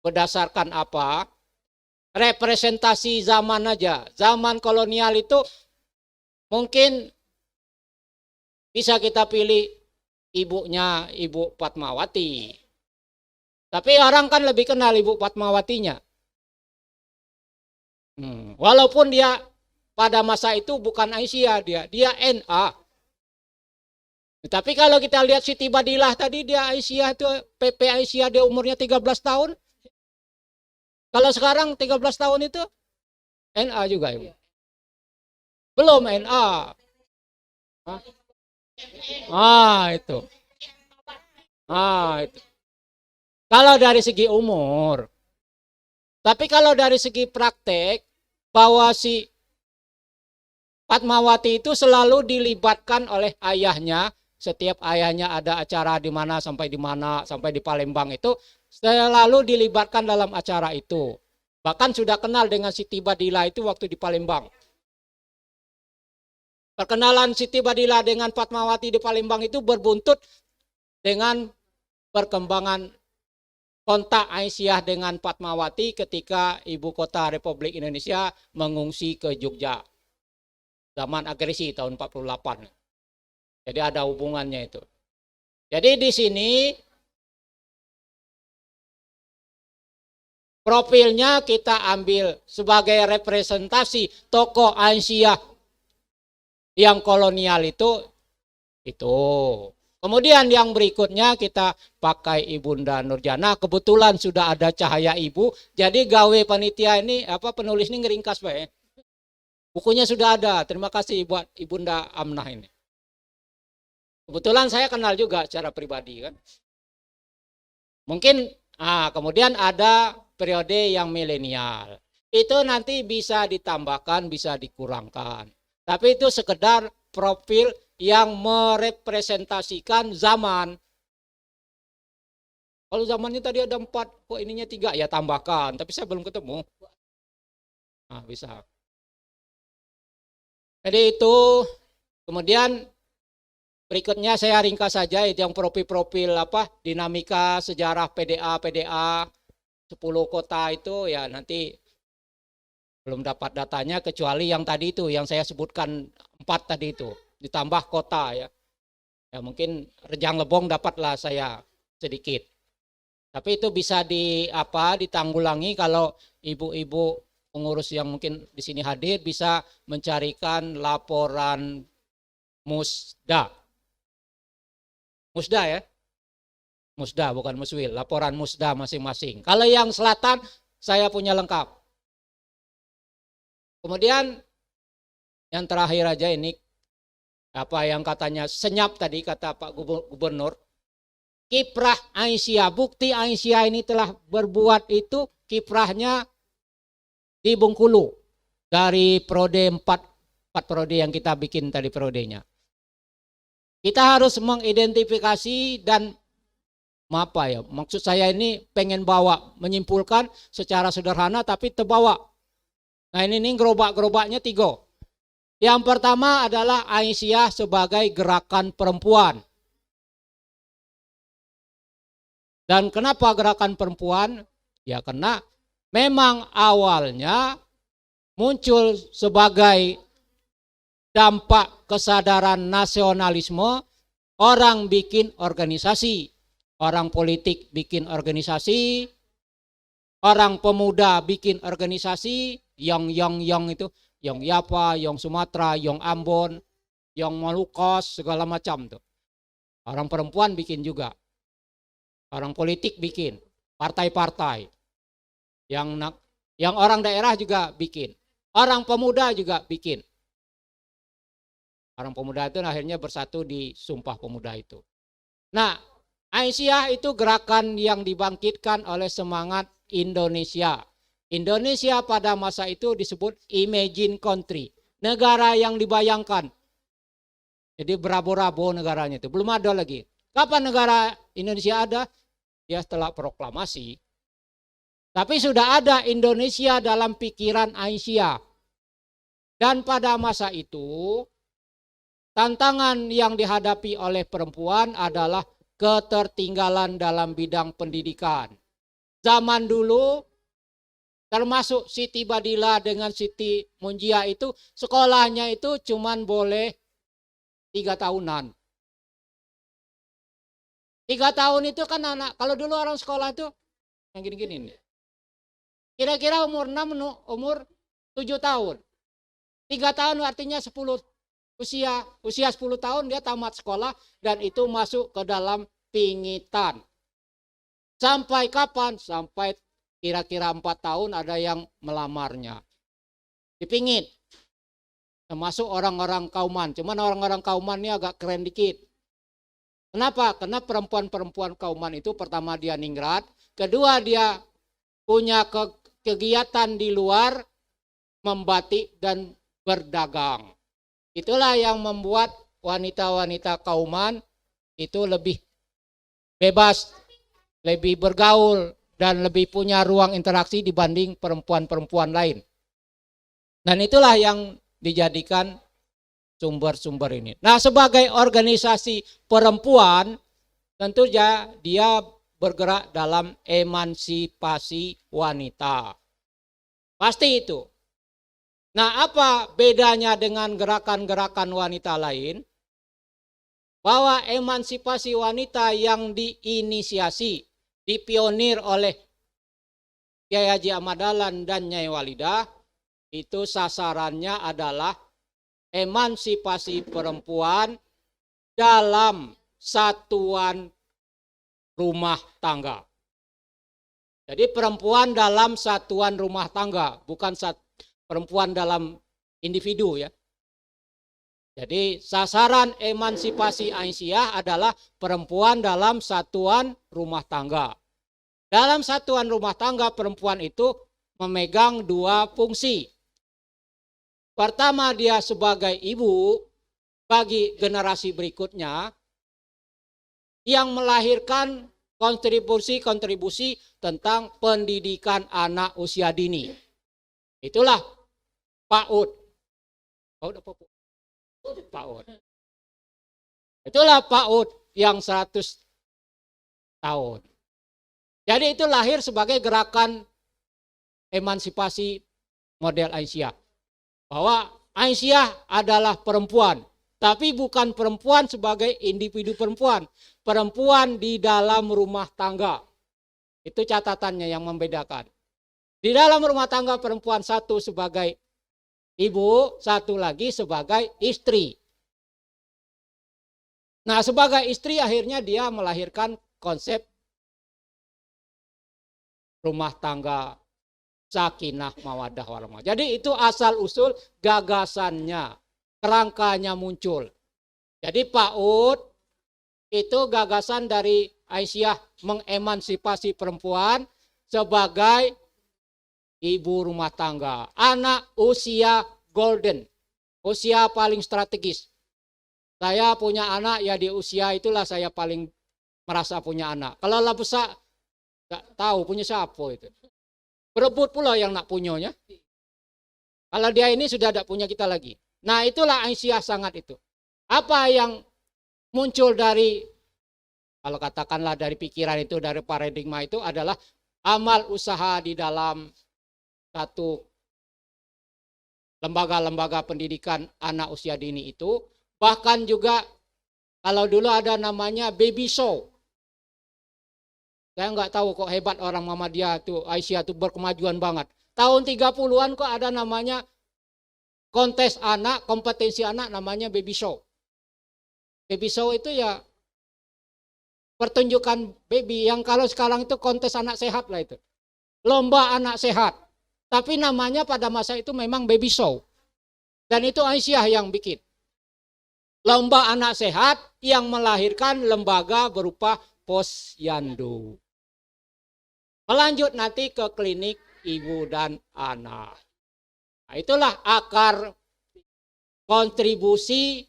berdasarkan apa? Representasi zaman aja. Zaman kolonial itu mungkin bisa kita pilih ibunya Ibu Fatmawati. Tapi orang kan lebih kenal Ibu Fatmawatinya. Walaupun dia pada masa itu bukan Aisyah, dia NA. Tapi kalau kita lihat Siti Badilah tadi, dia Aisyah itu PP Aisyah, dia umurnya 13 tahun. Kalau sekarang 13 tahun itu NA juga Ibu. Belum NA. Itu. Itu. Kalau dari segi umur. Tapi kalau dari segi praktek, bahwa si Fatmawati itu selalu dilibatkan oleh ayahnya. Setiap ayahnya ada acara di mana sampai di Palembang itu selalu dilibatkan dalam acara itu. Bahkan sudah kenal dengan Siti Badilah itu waktu di Palembang. Perkenalan Siti Badilah dengan Fatmawati di Palembang itu berbuntut dengan perkembangan kontak Aisyah dengan Fatmawati ketika ibu kota Republik Indonesia mengungsi ke Jogja. Zaman agresi tahun 48. Jadi ada hubungannya itu. Jadi di sini profilnya kita ambil sebagai representasi tokoh Aisyah yang kolonial itu. Kemudian yang berikutnya kita pakai Ibunda Nurjana. Kebetulan sudah ada cahaya ibu. Jadi gawe panitia ini penulis ini ngeringkas Pak. Bukunya sudah ada. Terima kasih buat Ibunda Amnah ini. Kebetulan saya kenal juga secara pribadi kan. Mungkin kemudian ada periode yang milenial. Itu nanti bisa ditambahkan, bisa dikurangkan. Tapi itu sekedar profil yang merepresentasikan zaman. Kalau zamannya tadi ada 4, kok ininya 3, ya tambahkan. Tapi saya belum ketemu. Nah, bisa. Jadi itu, kemudian berikutnya saya ringkas saja itu yang profil-profil dinamika sejarah PDA 10 kota itu ya nanti belum dapat datanya kecuali yang tadi itu yang saya sebutkan 4 tadi itu ditambah kota ya. Ya mungkin Rejang Lebong dapatlah saya sedikit. Tapi itu bisa ditanggulangi kalau ibu-ibu pengurus yang mungkin di sini hadir bisa mencarikan laporan Musda. Musda ya? Musda bukan Muswil, laporan Musda masing-masing. Kalau yang selatan saya punya lengkap. Kemudian yang terakhir aja ini yang katanya senyap tadi kata Pak Gubernur. Kiprah Aisyah, bukti Aisyah ini telah berbuat itu kiprahnya di Bengkulu dari prode 4 prode yang kita bikin tadi prodenya. Kita harus mengidentifikasi dan maksud saya ini pengen menyimpulkan secara sederhana tapi terbawa. Nah ini gerobak-gerobaknya 3. Yang pertama adalah Aisyah sebagai gerakan perempuan. Dan kenapa gerakan perempuan? Ya karena memang awalnya muncul sebagai dampak kesadaran nasionalisme, orang bikin organisasi, orang politik bikin organisasi, orang pemuda bikin organisasi, yang itu, yang Yapa, yang Sumatera, yang Ambon, yang Malukas, segala macam tuh. Orang perempuan bikin juga. Orang politik bikin, partai-partai. Yang orang daerah juga bikin. Orang pemuda juga bikin. Orang pemuda itu akhirnya bersatu di Sumpah Pemuda itu. Nah, Aisyah itu gerakan yang dibangkitkan oleh semangat Indonesia. Indonesia pada masa itu disebut Imagine Country. Negara yang dibayangkan. Jadi berabo-rabo negaranya itu. Belum ada lagi. Kapan negara Indonesia ada? Ya setelah proklamasi. Tapi sudah ada Indonesia dalam pikiran Aisyah. Dan pada masa itu, tantangan yang dihadapi oleh perempuan adalah ketertinggalan dalam bidang pendidikan. Zaman dulu, termasuk Siti Badila dengan Siti Munjia itu, sekolahnya itu cuman boleh 3 tahunan. 3 tahun itu kan anak, kalau dulu orang sekolah itu yang gini-gini nih. Kira-kira umur 6, umur 7 tahun. 3 tahun artinya 10 usia 10 tahun dia tamat sekolah dan itu masuk ke dalam pingitan. Sampai kapan? Sampai kira-kira 4 tahun ada yang melamarnya. Dipingit. Termasuk orang-orang Kauman. Cuman orang-orang Kauman ini agak keren dikit. Kenapa? Karena perempuan-perempuan Kauman itu pertama dia ningrat, kedua dia punya kegiatan di luar membatik dan berdagang. Itulah yang membuat wanita-wanita Kauman itu lebih bebas, lebih bergaul dan lebih punya ruang interaksi dibanding perempuan-perempuan lain. Dan itulah yang dijadikan sumber-sumber ini. Nah, sebagai organisasi perempuan, tentu dia bergerak dalam emansipasi wanita. Pasti itu. Nah, apa bedanya dengan gerakan-gerakan wanita lain? Bahwa emansipasi wanita yang diinisiasi, dipionir oleh Kiai Haji Ahmad Dahlan dan Nyai Walidah, itu sasarannya adalah emansipasi perempuan dalam satuan rumah tangga. Jadi perempuan dalam satuan rumah tangga, bukan perempuan dalam individu ya. Jadi sasaran emansipasi Aisyah adalah perempuan dalam satuan rumah tangga. Dalam satuan rumah tangga perempuan itu memegang 2 fungsi. Pertama dia sebagai ibu, bagi generasi berikutnya yang melahirkan kontribusi-kontribusi tentang pendidikan anak usia dini. Itulah PAUD. PAUD apa? PAUD. Itulah PAUD yang 100 tahun. Jadi itu lahir sebagai gerakan emansipasi model Aisyah. Bahwa Aisyah adalah perempuan, tapi bukan perempuan sebagai individu perempuan. Perempuan di dalam rumah tangga. Itu catatannya yang membedakan. Di dalam rumah tangga perempuan satu sebagai ibu, satu lagi sebagai istri. Nah, sebagai istri akhirnya dia melahirkan konsep rumah tangga sakinah mawaddah warahmah. Jadi itu asal usul gagasannya, kerangkanya muncul. Jadi PAUD itu gagasan dari Aisyah mengemansipasi perempuan sebagai ibu rumah tangga. Anak usia golden, usia paling strategis. Saya punya anak ya di usia itulah saya paling merasa punya anak. Kalau lah besar, nggak tahu punya siapa itu. Berebut pula yang nak punyanya. Kalau dia ini sudah tidak punya kita lagi. Nah itulah Aisyah sangat itu. Apa yang muncul dari, kalau katakanlah dari pikiran itu, dari paradigma itu adalah amal usaha di dalam satu lembaga-lembaga pendidikan anak usia dini itu. Bahkan juga kalau dulu ada namanya baby show. Saya nggak tahu kok hebat orang Muhammadiyah itu, Aisyah itu berkemajuan banget. Tahun 30-an kok ada namanya kontes anak, kompetensi anak namanya baby show. Baby show itu ya pertunjukan baby yang kalau sekarang itu kontes anak sehat lah itu. Lomba anak sehat. Tapi namanya pada masa itu memang baby show. Dan itu Aisyah yang bikin. Lomba anak sehat yang melahirkan lembaga berupa posyandu. Melanjut nanti ke klinik ibu dan anak. Nah, itulah akar kontribusi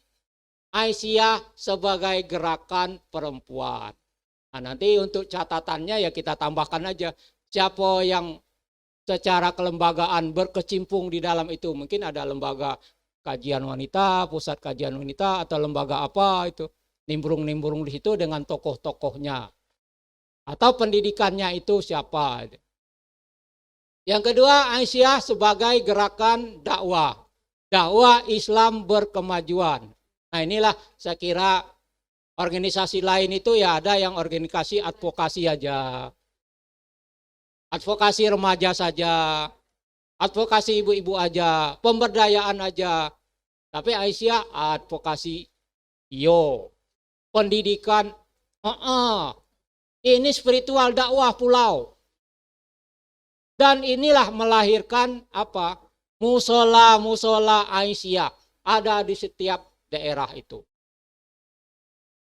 Aisyah sebagai gerakan perempuan. Nah, nanti untuk catatannya ya kita tambahkan aja. Siapa yang secara kelembagaan berkecimpung di dalam itu. Mungkin ada lembaga kajian wanita, pusat kajian wanita, atau lembaga apa itu. Nimbrung-nimbrung di situ dengan tokoh-tokohnya. Atau pendidikannya itu siapa. Yang kedua, Aisyah sebagai gerakan dakwah. Dakwah Islam berkemajuan. Nah inilah saya kira organisasi lain itu ya ada yang organisasi advokasi aja. Advokasi remaja saja. Advokasi ibu-ibu aja. Pemberdayaan aja. Tapi Aisyah advokasi pendidikan. Ini spiritual dakwah pulau. Dan inilah melahirkan apa? Musola-musola Aisyah. Ada di setiap daerah itu.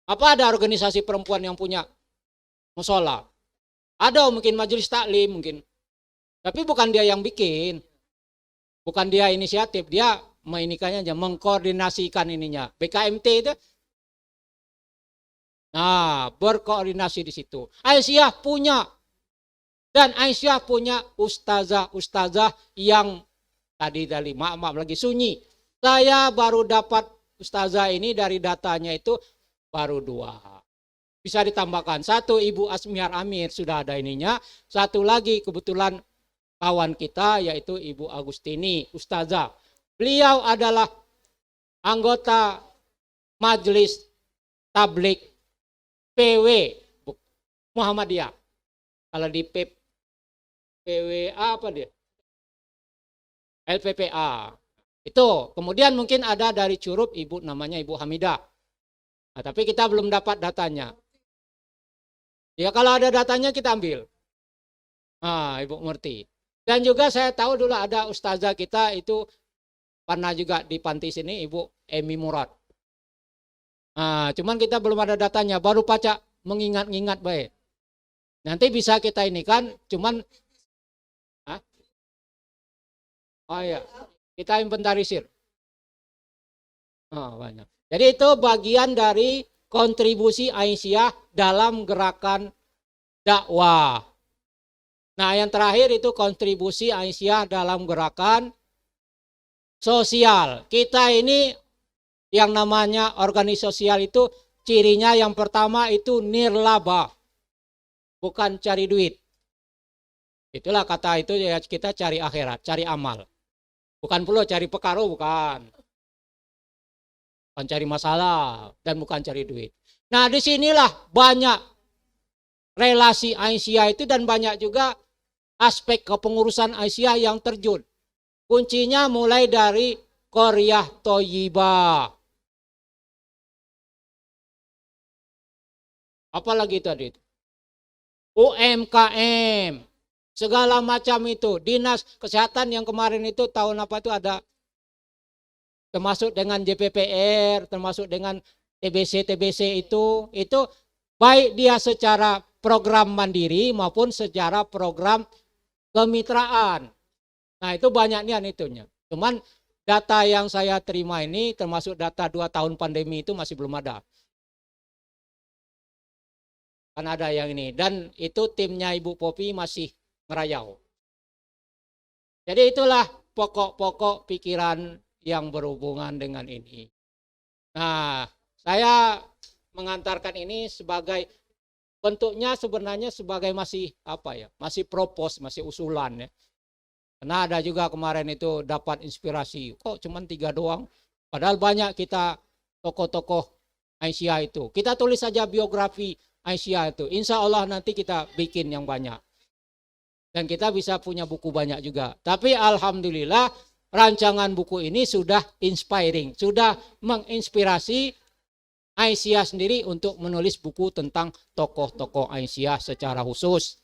Apa ada organisasi perempuan yang punya musola? Ada mungkin majelis taklim mungkin. Tapi bukan dia yang bikin. Bukan dia inisiatif. Dia menginikannya aja, mengkoordinasikan ininya. BKMT itu. Nah, berkoordinasi di situ. Aisyah punya. Dan Aisyah punya ustazah-ustazah yang tadi maaf lagi sunyi. Saya baru dapat ustazah ini dari datanya itu baru 2. Bisa ditambahkan. 1 Ibu Asmiar Amir sudah ada ininya. 1 lagi kebetulan kawan kita yaitu Ibu Agustini, ustazah. Beliau adalah anggota Majelis Tablik PW Muhammadiyah. Kalau di PWA apa dia? LPPA. Itu. Kemudian mungkin ada dari Curup ibu namanya Ibu Hamidah. Nah, tapi kita belum dapat datanya. Ya kalau ada datanya kita ambil. Ibu Murti. Dan juga saya tahu dulu ada ustazah kita itu pernah juga di panti sini Ibu Emi Murad. Cuman kita belum ada datanya, baru pacak mengingat-ingat baik. Nanti bisa kita ini kan, cuman kita inventarisir. Banyak. Jadi itu bagian dari kontribusi Aisyah dalam gerakan dakwah. Nah, yang terakhir itu kontribusi Aisyah dalam gerakan sosial. Kita ini yang namanya organisasi sosial itu cirinya yang pertama itu nirlaba, bukan cari duit. Itulah kata itu ya, kita cari akhirat, cari amal. Bukan pula cari perkara, bukan. Bukan cari masalah dan bukan cari duit. Nah, disinilah banyak relasi Aisyah itu dan banyak juga aspek kepengurusan Aisyah yang terjun. Kuncinya mulai dari Qaryah Thayyibah. Apalagi tadi? UMKM. Segala macam itu. Dinas Kesehatan yang kemarin itu tahun apa itu ada. Termasuk dengan JPPR, termasuk dengan TBC itu baik dia secara program mandiri maupun secara program kemitraan. Nah, itu banyaknya itunya. Cuman data yang saya terima ini termasuk data 2 tahun pandemi itu masih belum ada. Kan ada yang ini. Dan itu timnya Ibu Popi masih ngerayau. Jadi itulah pokok-pokok pikiran yang berhubungan dengan ini. Nah, saya mengantarkan ini sebagai bentuknya sebenarnya sebagai masih apa ya? Masih propos, masih usulan ya. Karena ada juga kemarin itu dapat inspirasi. Kok cuma 3 doang? Padahal banyak kita tokoh-tokoh Aisyah itu. Kita tulis saja biografi Aisyah itu. Insya Allah nanti kita bikin yang banyak. Dan kita bisa punya buku banyak juga. Tapi alhamdulillah rancangan buku ini sudah inspiring. Sudah menginspirasi Aisyah sendiri untuk menulis buku tentang tokoh-tokoh Aisyah secara khusus.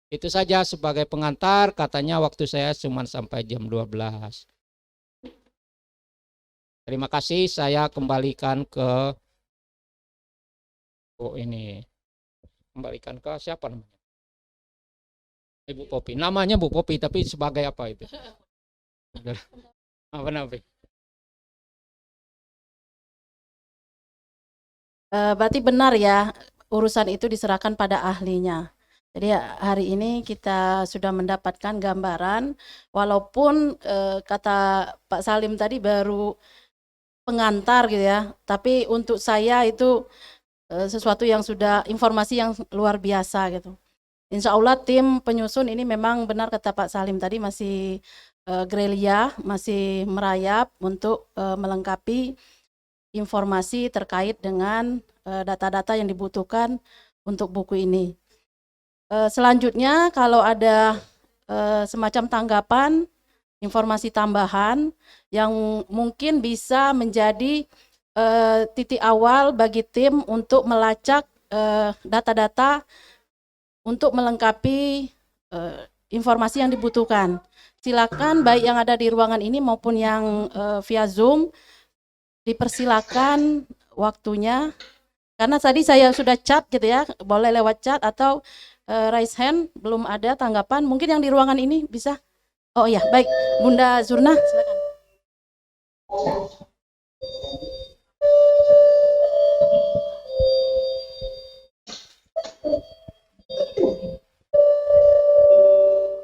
Itu saja sebagai pengantar, katanya waktu saya cuma sampai jam 12. Terima kasih, saya kembalikan ke ini. Kembalikan ke siapa namanya? Ibu Popi. Namanya Bu Popi, tapi sebagai apa itu? Apa namanya? Berarti benar ya, urusan itu diserahkan pada ahlinya. Jadi hari ini kita sudah mendapatkan gambaran, walaupun kata Pak Salim tadi baru pengantar gitu ya, tapi untuk saya itu sesuatu yang sudah informasi yang luar biasa gitu. Insya Allah tim penyusun ini memang benar kata Pak Salim tadi masih gerilya, masih merayap untuk melengkapi informasi terkait dengan data-data yang dibutuhkan untuk buku ini. Selanjutnya kalau ada semacam tanggapan, informasi tambahan yang mungkin bisa menjadi titik awal bagi tim untuk melacak data-data untuk melengkapi informasi yang dibutuhkan. Silakan baik yang ada di ruangan ini maupun yang via Zoom, dipersilakan waktunya. Karena tadi saya sudah chat gitu ya, boleh lewat chat atau raise hand, belum ada tanggapan. Mungkin yang di ruangan ini bisa. Oh iya, baik. Bunda Zurna, silakan.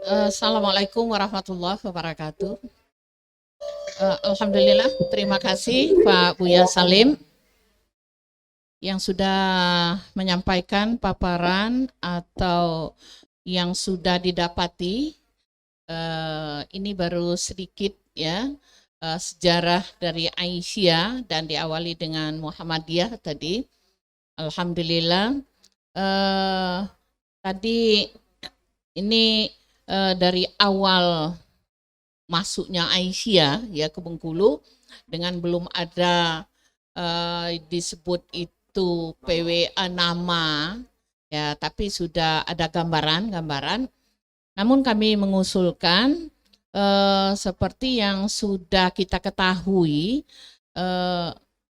Assalamualaikum warahmatullahi wabarakatuh. Alhamdulillah, terima kasih Pak Buya Salim yang sudah menyampaikan paparan atau yang sudah didapati. Ini baru sedikit ya sejarah dari Aisyah dan diawali dengan Muhammadiyah tadi. Alhamdulillah tadi ini dari awal masuknya Aisyah ya ke Bengkulu dengan belum ada disebut itu PWA nama ya, tapi sudah ada gambaran. Namun kami mengusulkan seperti yang sudah kita ketahui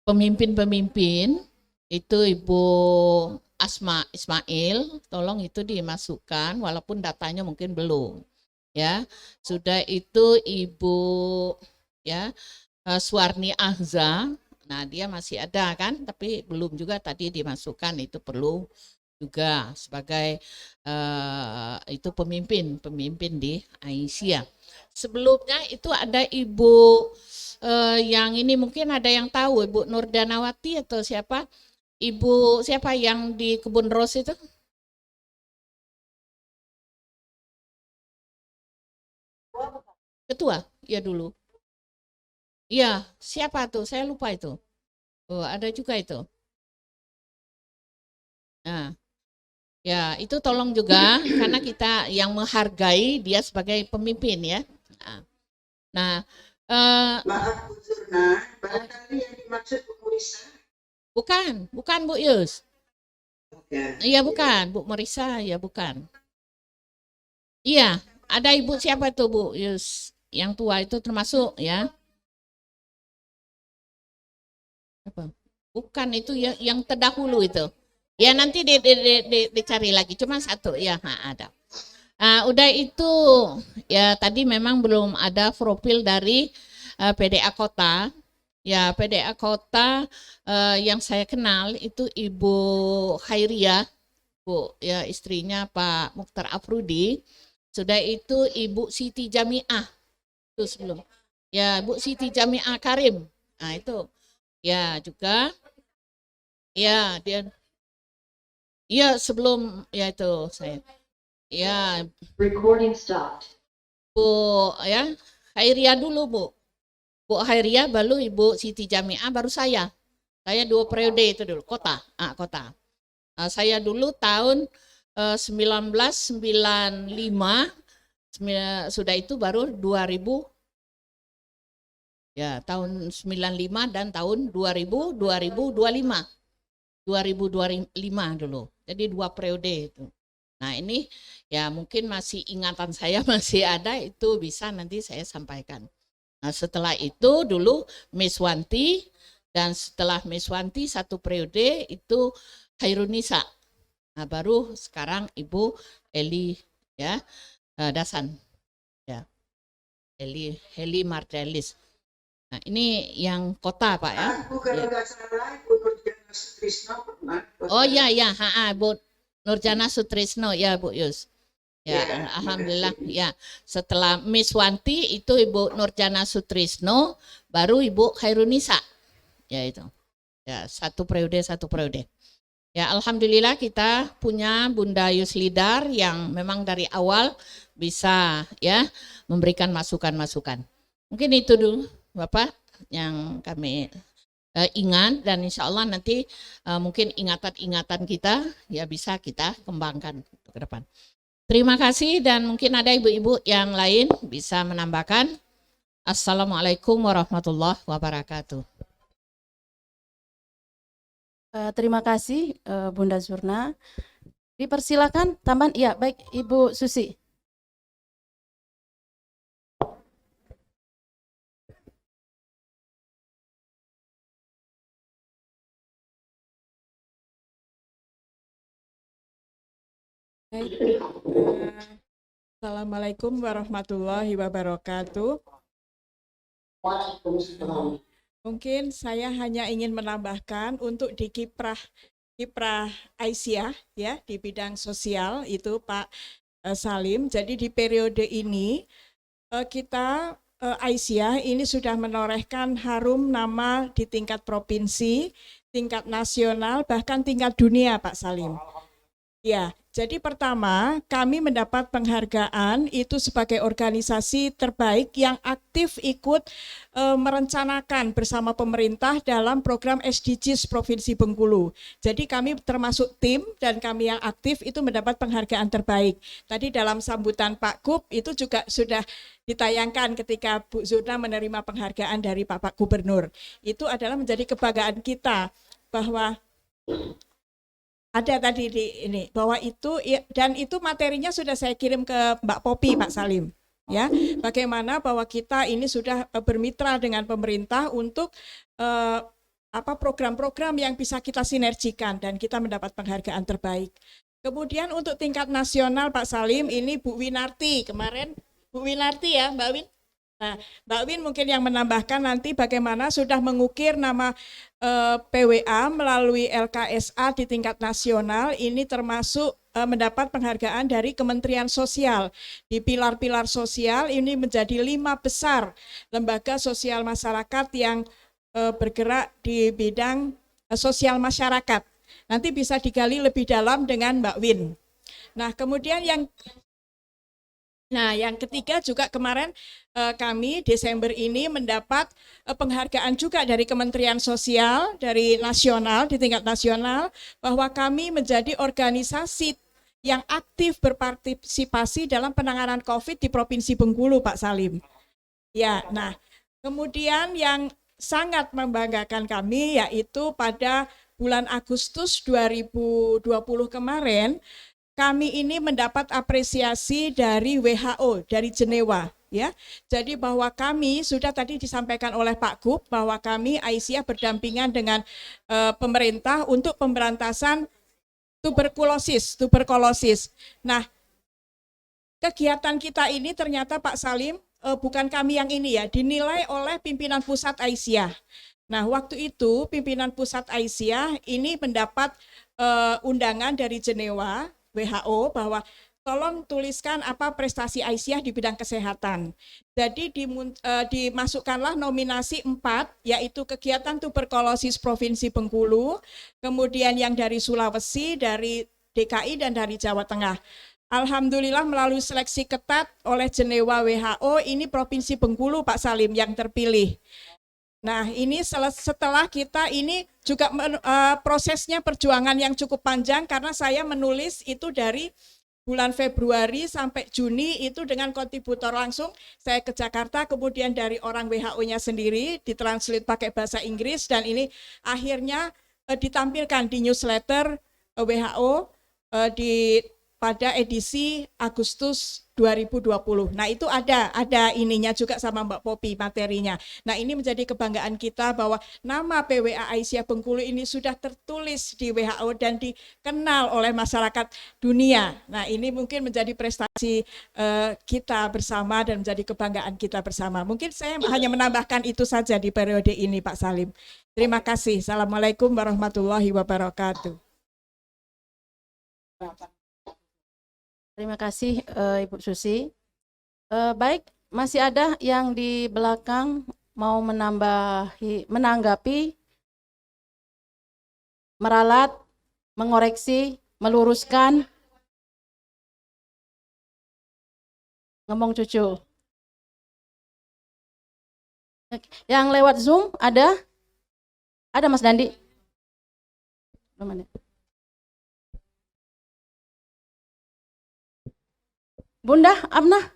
pemimpin-pemimpin itu Ibu Asma Ismail, tolong itu dimasukkan walaupun datanya mungkin belum. Ya, sudah itu Ibu ya Suwarni Ahza, Nah, dia masih ada kan, tapi belum juga tadi dimasukkan, itu perlu juga sebagai itu pemimpin di Aisyah. Sebelumnya itu ada Ibu yang ini mungkin ada yang tahu, Ibu Nurdanawati atau siapa? Ibu siapa yang di Kebun Ros itu? Ketua, ya dulu. Iya, siapa tuh? Saya lupa itu. Oh, ada juga itu. Nah, ya itu tolong juga karena kita yang menghargai dia sebagai pemimpin ya. Nah, Maaf Bu Zurna, barangkali yang dimaksud Bu Murisa. bukan Bu Yus. Bukan. Iya bukan, Bu Marisa, ya bukan. Iya, ada Ibu siapa tuh Bu Yus? Yang tua itu termasuk ya. Apa? Bukan itu yang terdahulu itu. Ya nanti dicari lagi, cuma satu ya ada. Udah itu ya tadi memang belum ada profil dari PDA Kota. Ya PDA Kota yang saya kenal itu Ibu Khairia, Bu ya istrinya Pak Mukhtar Afrudi. Sudah itu Ibu Siti Jamiah itu sebelum. Ya Bu Siti Jamiah Karim. Nah itu ya juga ya dia ya sebelum ya itu saya ya Recording stopped. Bu ya Khairia dulu Bu Khairia baru Ibu Siti Jamiah baru saya 2 periode itu dulu kota. Saya dulu tahun 1995 sudah itu baru 2000 ya tahun 95 dan tahun 2000 2025 dulu. Jadi 2 periode itu. Nah ini ya mungkin masih ingatan saya masih ada, itu bisa nanti saya sampaikan. Nah setelah itu dulu Miss Wanti, dan setelah Miss Wanti 1 periode itu Khairunisa. Nah baru sekarang Ibu Eli ya Dasan ya Heli Martelis. Nah ini yang kota Pak ya. Bukan Ya. nggak salah, Bu Nurjana Sutrisno pernah. Oh ya Bu Nurjana Sutrisno ya Bu Yus. Ya, Ya, alhamdulillah ya. Setelah Miss Wanti itu Ibu Nurjana Sutrisno, baru Ibu Khairunisa. Ya itu. Ya, 1 periode. Ya, alhamdulillah kita punya Bunda Yuslidar yang memang dari awal bisa ya memberikan masukan-masukan. Mungkin itu dulu Bapak yang kami ingat, dan insya Allah nanti mungkin ingatan-ingatan kita ya bisa kita kembangkan ke depan. Terima kasih, dan mungkin ada ibu-ibu yang lain bisa menambahkan. Assalamualaikum warahmatullahi wabarakatuh. Terima kasih Bunda Zurna. Dipersilakan tambahan. Iya, baik Ibu Susi. Assalamualaikum warahmatullahi wabarakatuh. Mungkin saya hanya ingin menambahkan untuk di kiprah Aisyah ya di bidang sosial itu Pak Salim. Jadi di periode ini kita Aisyah ini sudah menorehkan harum nama di tingkat provinsi, tingkat nasional, bahkan tingkat dunia Pak Salim. Ya, jadi pertama kami mendapat penghargaan itu sebagai organisasi terbaik yang aktif ikut merencanakan bersama pemerintah dalam program SDGs Provinsi Bengkulu. Jadi kami termasuk tim dan kami yang aktif itu mendapat penghargaan terbaik. Tadi dalam sambutan Pak Gub itu juga sudah ditayangkan ketika Bu Zurna menerima penghargaan dari Pak Gubernur. Itu adalah menjadi kebanggaan kita bahwa ada tadi di ini bahwa itu, dan itu materinya sudah saya kirim ke Mbak Popi Pak Salim ya, bagaimana bahwa kita ini sudah bermitra dengan pemerintah untuk program-program yang bisa kita sinergikan, dan kita mendapat penghargaan terbaik. Kemudian untuk tingkat nasional Pak Salim ini Bu Winarti kemarin, Bu Winarti ya Mbak Win Nah, Mbak Win mungkin yang menambahkan nanti bagaimana sudah mengukir nama PWA melalui LKSA di tingkat nasional, ini termasuk mendapat penghargaan dari Kementerian Sosial. Di pilar-pilar sosial ini menjadi 5 besar lembaga sosial masyarakat yang bergerak di bidang sosial masyarakat. Nanti bisa digali lebih dalam dengan Mbak Win. Nah, kemudian yang ketiga juga kemarin kami Desember ini mendapat penghargaan juga dari Kementerian Sosial, dari nasional, di tingkat nasional, bahwa kami menjadi organisasi yang aktif berpartisipasi dalam penanganan COVID di Provinsi Bengkulu, Pak Salim. Ya, nah, kemudian yang sangat membanggakan kami yaitu pada bulan Agustus 2020 kemarin, kami ini mendapat apresiasi dari WHO, dari Jenewa, ya. Jadi bahwa kami sudah tadi disampaikan oleh Pak Gub bahwa kami Aisyah berdampingan dengan pemerintah untuk pemberantasan tuberkulosis. Nah, kegiatan kita ini ternyata Pak Salim bukan kami yang ini ya, dinilai oleh pimpinan pusat Aisyah. Nah, waktu itu pimpinan pusat Aisyah ini mendapat undangan dari Jenewa WHO bahwa tolong tuliskan apa prestasi Aisyah di bidang kesehatan. Jadi dimasukkanlah nominasi 4, yaitu kegiatan tuberkulosis Provinsi Bengkulu, kemudian yang dari Sulawesi, dari DKI, dan dari Jawa Tengah. Alhamdulillah melalui seleksi ketat oleh Jenewa WHO, ini Provinsi Bengkulu Pak Salim yang terpilih. Nah, ini setelah kita ini juga prosesnya perjuangan yang cukup panjang karena saya menulis itu dari bulan Februari sampai Juni itu dengan kontributor langsung saya ke Jakarta, kemudian dari orang WHO-nya sendiri ditranslate pakai bahasa Inggris dan ini akhirnya ditampilkan di newsletter WHO pada edisi Agustus 2020. Nah, itu ada ininya juga sama Mbak Popi materinya. Nah, ini menjadi kebanggaan kita bahwa nama PWA Aisyah Bengkulu ini sudah tertulis di WHO dan dikenal oleh masyarakat dunia. Nah, ini mungkin menjadi prestasi kita bersama dan menjadi kebanggaan kita bersama. Mungkin saya hanya menambahkan itu saja di periode ini, Pak Salim. Terima kasih. Assalamualaikum warahmatullahi wabarakatuh. Terima kasih Ibu Susi. Baik, masih ada yang di belakang mau menanggapi, meralat, mengoreksi, meluruskan. Ngomong cucu. Yang lewat Zoom ada? Ada Mas Dandi? Belum ada. Bunda Amnah.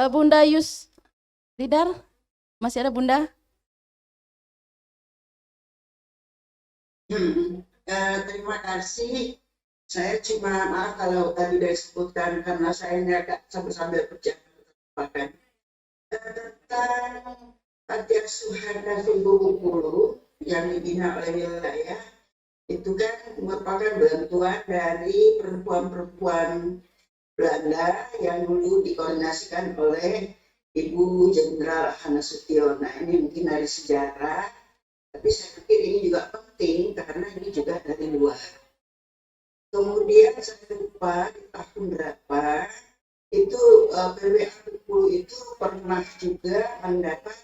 Bunda Yus Lidar, masih ada Bunda? Terima kasih. Saya cuma maaf kalau tadi sudah disebutkan karena saya ini agak sambil berjalan tentang Panti Asuhan Bengkulu yang dibina oleh wilayah itu kan merupakan bantuan dari perempuan-perempuan Belanda yang dulu dikoordinasikan oleh Ibu Jenderal Hana Sution. Nah, ini mungkin dari sejarah, tapi saya pikir ini juga penting karena ini juga dari luar. Kemudian saya lupa di tahun berapa itu PWA Bengkulu itu pernah juga mendapat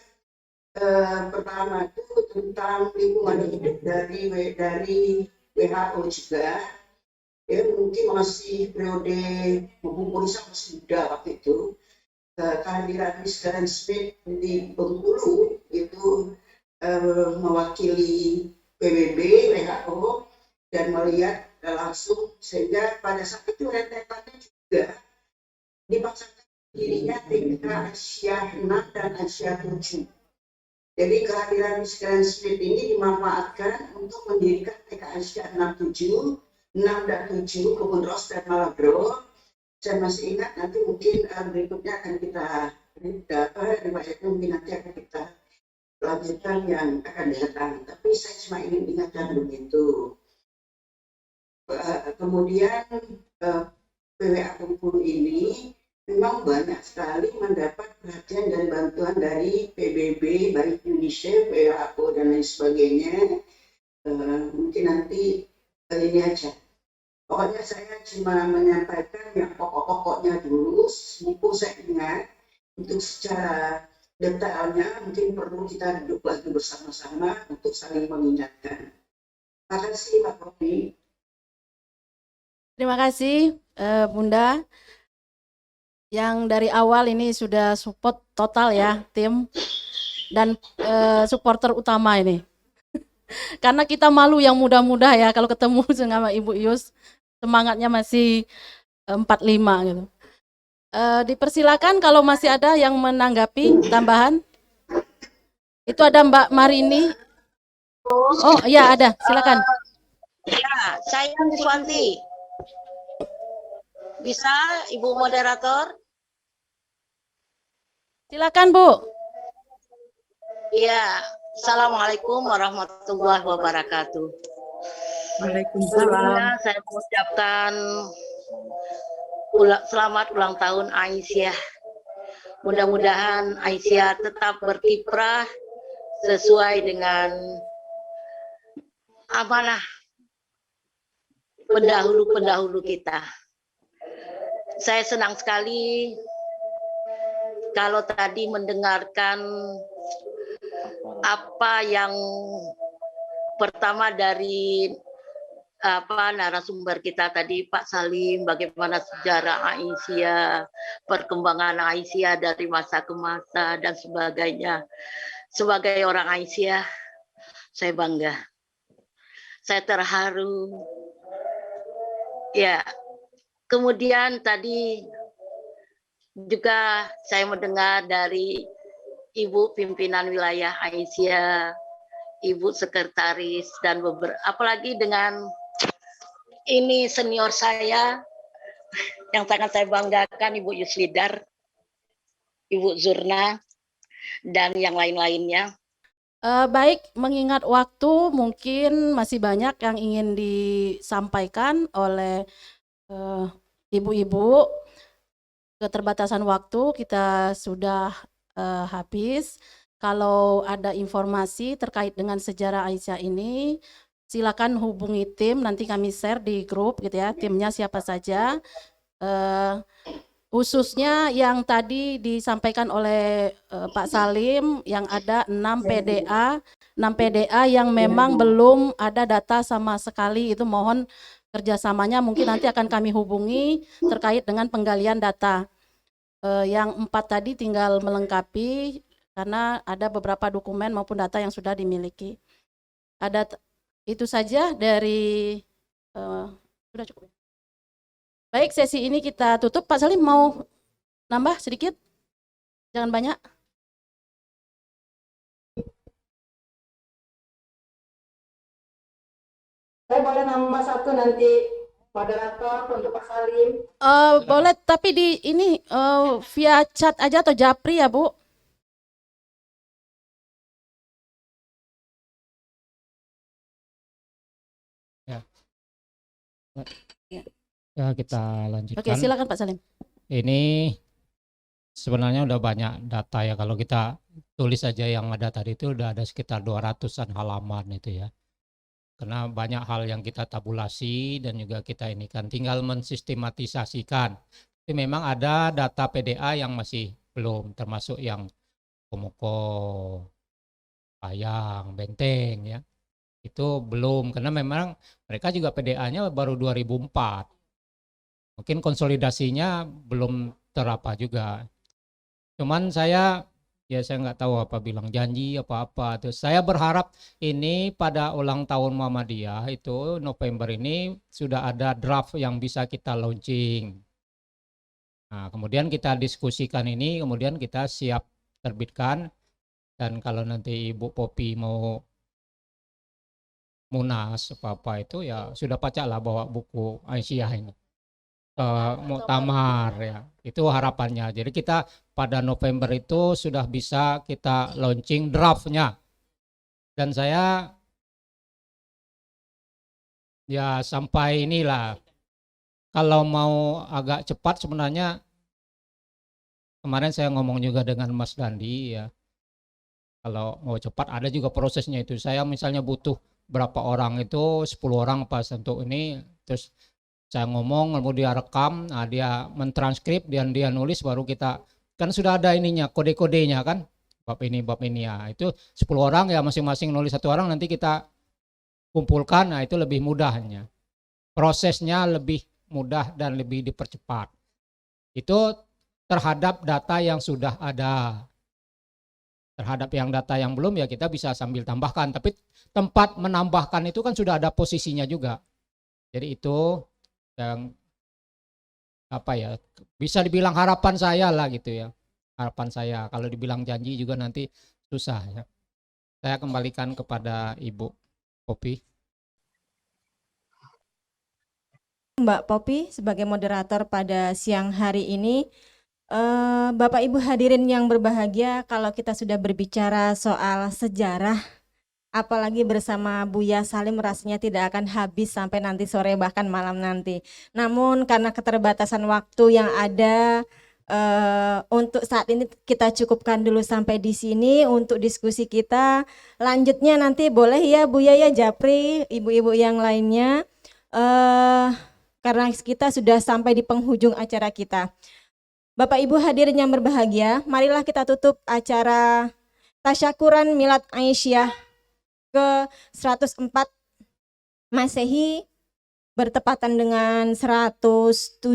pertama itu tentang lingkungan hidup dari WHO juga. Ya, mungkin masih periode Bung Purisa masih muda waktu itu. Kehadiran Miss Karen Smith di Bengkulu itu mewakili PBB WHO dan melihat langsung sehingga pada saat itu rentetannya juga dipaksakan dirinya TK Asia 6 dan Asia 7. Jadi kehadiran Miss Karen Smith ini dimanfaatkan untuk mendirikan TK Asia 6 dan 7 Kebun Ros dan Malabro. Saya masih ingat nanti mungkin berikutnya akan kita riwayatnya mungkin nanti akan kita lanjutkan yang akan datang. Tapi saya cuma ingin ingatkan begitu. Kemudian PWA Bengkulu ini memang banyak sekali mendapat perhatian dan bantuan dari PBB, baik UNICEF, WHO, dan lain sebagainya. Mungkin nanti ini aja. Pokoknya saya cuma menyampaikan yang pokok-pokoknya dulu, mumpung saya ingat, untuk secara detailnya mungkin perlu kita duduk lagi bersama-sama untuk saling mengingatkan. Terima kasih Pak Robi. Terima kasih Bunda. Yang dari awal ini sudah support total ya tim dan supporter utama ini. Karena kita malu yang muda-muda ya kalau ketemu sama Ibu Yus, semangatnya masih 45 gitu. Dipersilakan kalau masih ada yang menanggapi tambahan. Itu ada Mbak Marini. Oh iya ada, silakan. Ya, saya Niswanti. Bisa Ibu Moderator? Silakan Bu. Ya, Assalamualaikum warahmatullahi wabarakatuh. Sebelumnya saya mengucapkan selamat ulang tahun Aisyah. Mudah-mudahan Aisyah tetap berkiprah sesuai dengan amanah pendahulu-pendahulu kita. Saya senang sekali kalau tadi mendengarkan apa yang pertama dari narasumber kita tadi Pak Salim, bagaimana sejarah Aisyah, perkembangan Aisyah dari masa ke masa dan sebagainya. Sebagai orang Aisyah, saya bangga. Saya terharu. Ya, kemudian tadi juga saya mendengar dari Ibu pimpinan wilayah Aisyah, Ibu sekretaris, dan apalagi dengan ini senior saya yang sangat saya banggakan, Ibu Yuslidar, Ibu Zurna, dan yang lain-lainnya. Baik, mengingat waktu mungkin masih banyak yang ingin disampaikan oleh ibu-ibu. Keterbatasan waktu kita sudah habis. Kalau ada informasi terkait dengan sejarah Aisyah ini, silakan hubungi tim, nanti kami share di grup gitu ya, timnya siapa saja. Khususnya yang tadi disampaikan oleh Pak Salim, yang ada 6 PDA yang memang belum ada data sama sekali, itu mohon kerjasamanya mungkin nanti akan kami hubungi terkait dengan penggalian data. Yang 4 tadi tinggal melengkapi karena ada beberapa dokumen maupun data yang sudah dimiliki. Itu saja dari sudah cukup. Baik, sesi ini kita tutup. Pak Salim mau nambah sedikit? Jangan banyak. Saya boleh nambah satu nanti moderator untuk Pak Salim. Boleh, tapi di ini via chat aja atau japri ya Bu? Ya, kita lanjutkan. Oke, silakan Pak Salim. Ini sebenarnya udah banyak data ya, kalau kita tulis aja yang ada tadi itu udah ada sekitar 200-an halaman itu ya. Karena banyak hal yang kita tabulasi dan juga kita ini kan tinggal mensistematisasikan. Tapi memang ada data PDA yang masih belum, termasuk yang Komoko, Payang, Benteng ya. Itu belum, karena memang mereka juga PDA-nya baru 2004. Mungkin konsolidasinya belum terapa juga. Cuman saya nggak tahu apa bilang janji apa-apa. Terus saya berharap ini pada ulang tahun Muhammadiyah itu November ini sudah ada draft yang bisa kita launching. Nah, kemudian kita diskusikan ini, kemudian kita siap terbitkan. Dan kalau nanti Ibu Popi mau munas apa-apa itu ya sudah pacak lah bawa buku Aisyah ini. Muktamar ya, itu harapannya. Jadi kita pada November itu sudah bisa kita launching draftnya. Dan saya Ya sampai inilah. Kalau mau agak cepat sebenarnya kemarin saya ngomong juga dengan Mas Dandi ya. Kalau mau cepat ada juga prosesnya itu. Saya misalnya butuh berapa orang itu 10 orang pas untuk ini, terus saya ngomong lalu dia rekam, nah dia mentranskrip dan dia nulis baru kita kan sudah ada ininya kode-kodenya kan. Bab ini ya. Itu 10 orang ya masing-masing nulis satu orang nanti kita kumpulkan, nah itu lebih mudahnya. Prosesnya lebih mudah dan lebih dipercepat. Itu terhadap data yang sudah ada. Terhadap yang data yang belum ya kita bisa sambil tambahkan. Tapi tempat menambahkan itu kan sudah ada posisinya juga. Jadi itu yang apa ya, bisa dibilang harapan saya lah gitu ya. Harapan saya. Kalau dibilang janji juga nanti susah ya. Saya kembalikan kepada Ibu Popi. Mbak Popi sebagai moderator pada siang hari ini. Bapak Ibu hadirin yang berbahagia, kalau kita sudah berbicara soal sejarah, apalagi bersama Buya Salim rasanya tidak akan habis sampai nanti sore bahkan malam nanti. Namun karena keterbatasan waktu yang ada, untuk saat ini kita cukupkan dulu sampai di sini untuk diskusi kita. Lanjutnya nanti boleh ya Buya ya, Japri, ibu-ibu yang lainnya. Karena kita sudah sampai di penghujung acara kita. Bapak Ibu hadirin yang berbahagia, marilah kita tutup acara tasyakuran Milad Aisyah ke 104 Masehi bertepatan dengan 107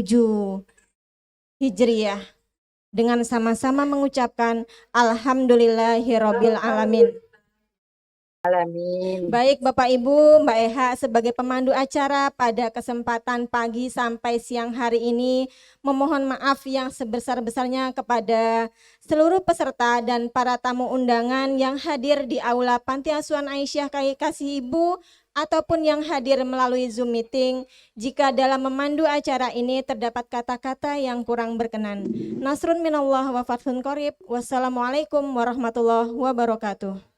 Hijriyah dengan sama-sama mengucapkan Alhamdulillahirabbil alamin. Baik Bapak Ibu, Mbak Eha sebagai pemandu acara pada kesempatan pagi sampai siang hari ini memohon maaf yang sebesar-besarnya kepada seluruh peserta dan para tamu undangan yang hadir di Aula Panti Asuhan Aisyah Kasih Ibu ataupun yang hadir melalui Zoom meeting. Jika dalam memandu acara ini terdapat kata-kata yang kurang berkenan. Nasrun minallah wa fathun qarib. Wassalamualaikum warahmatullahi wabarakatuh.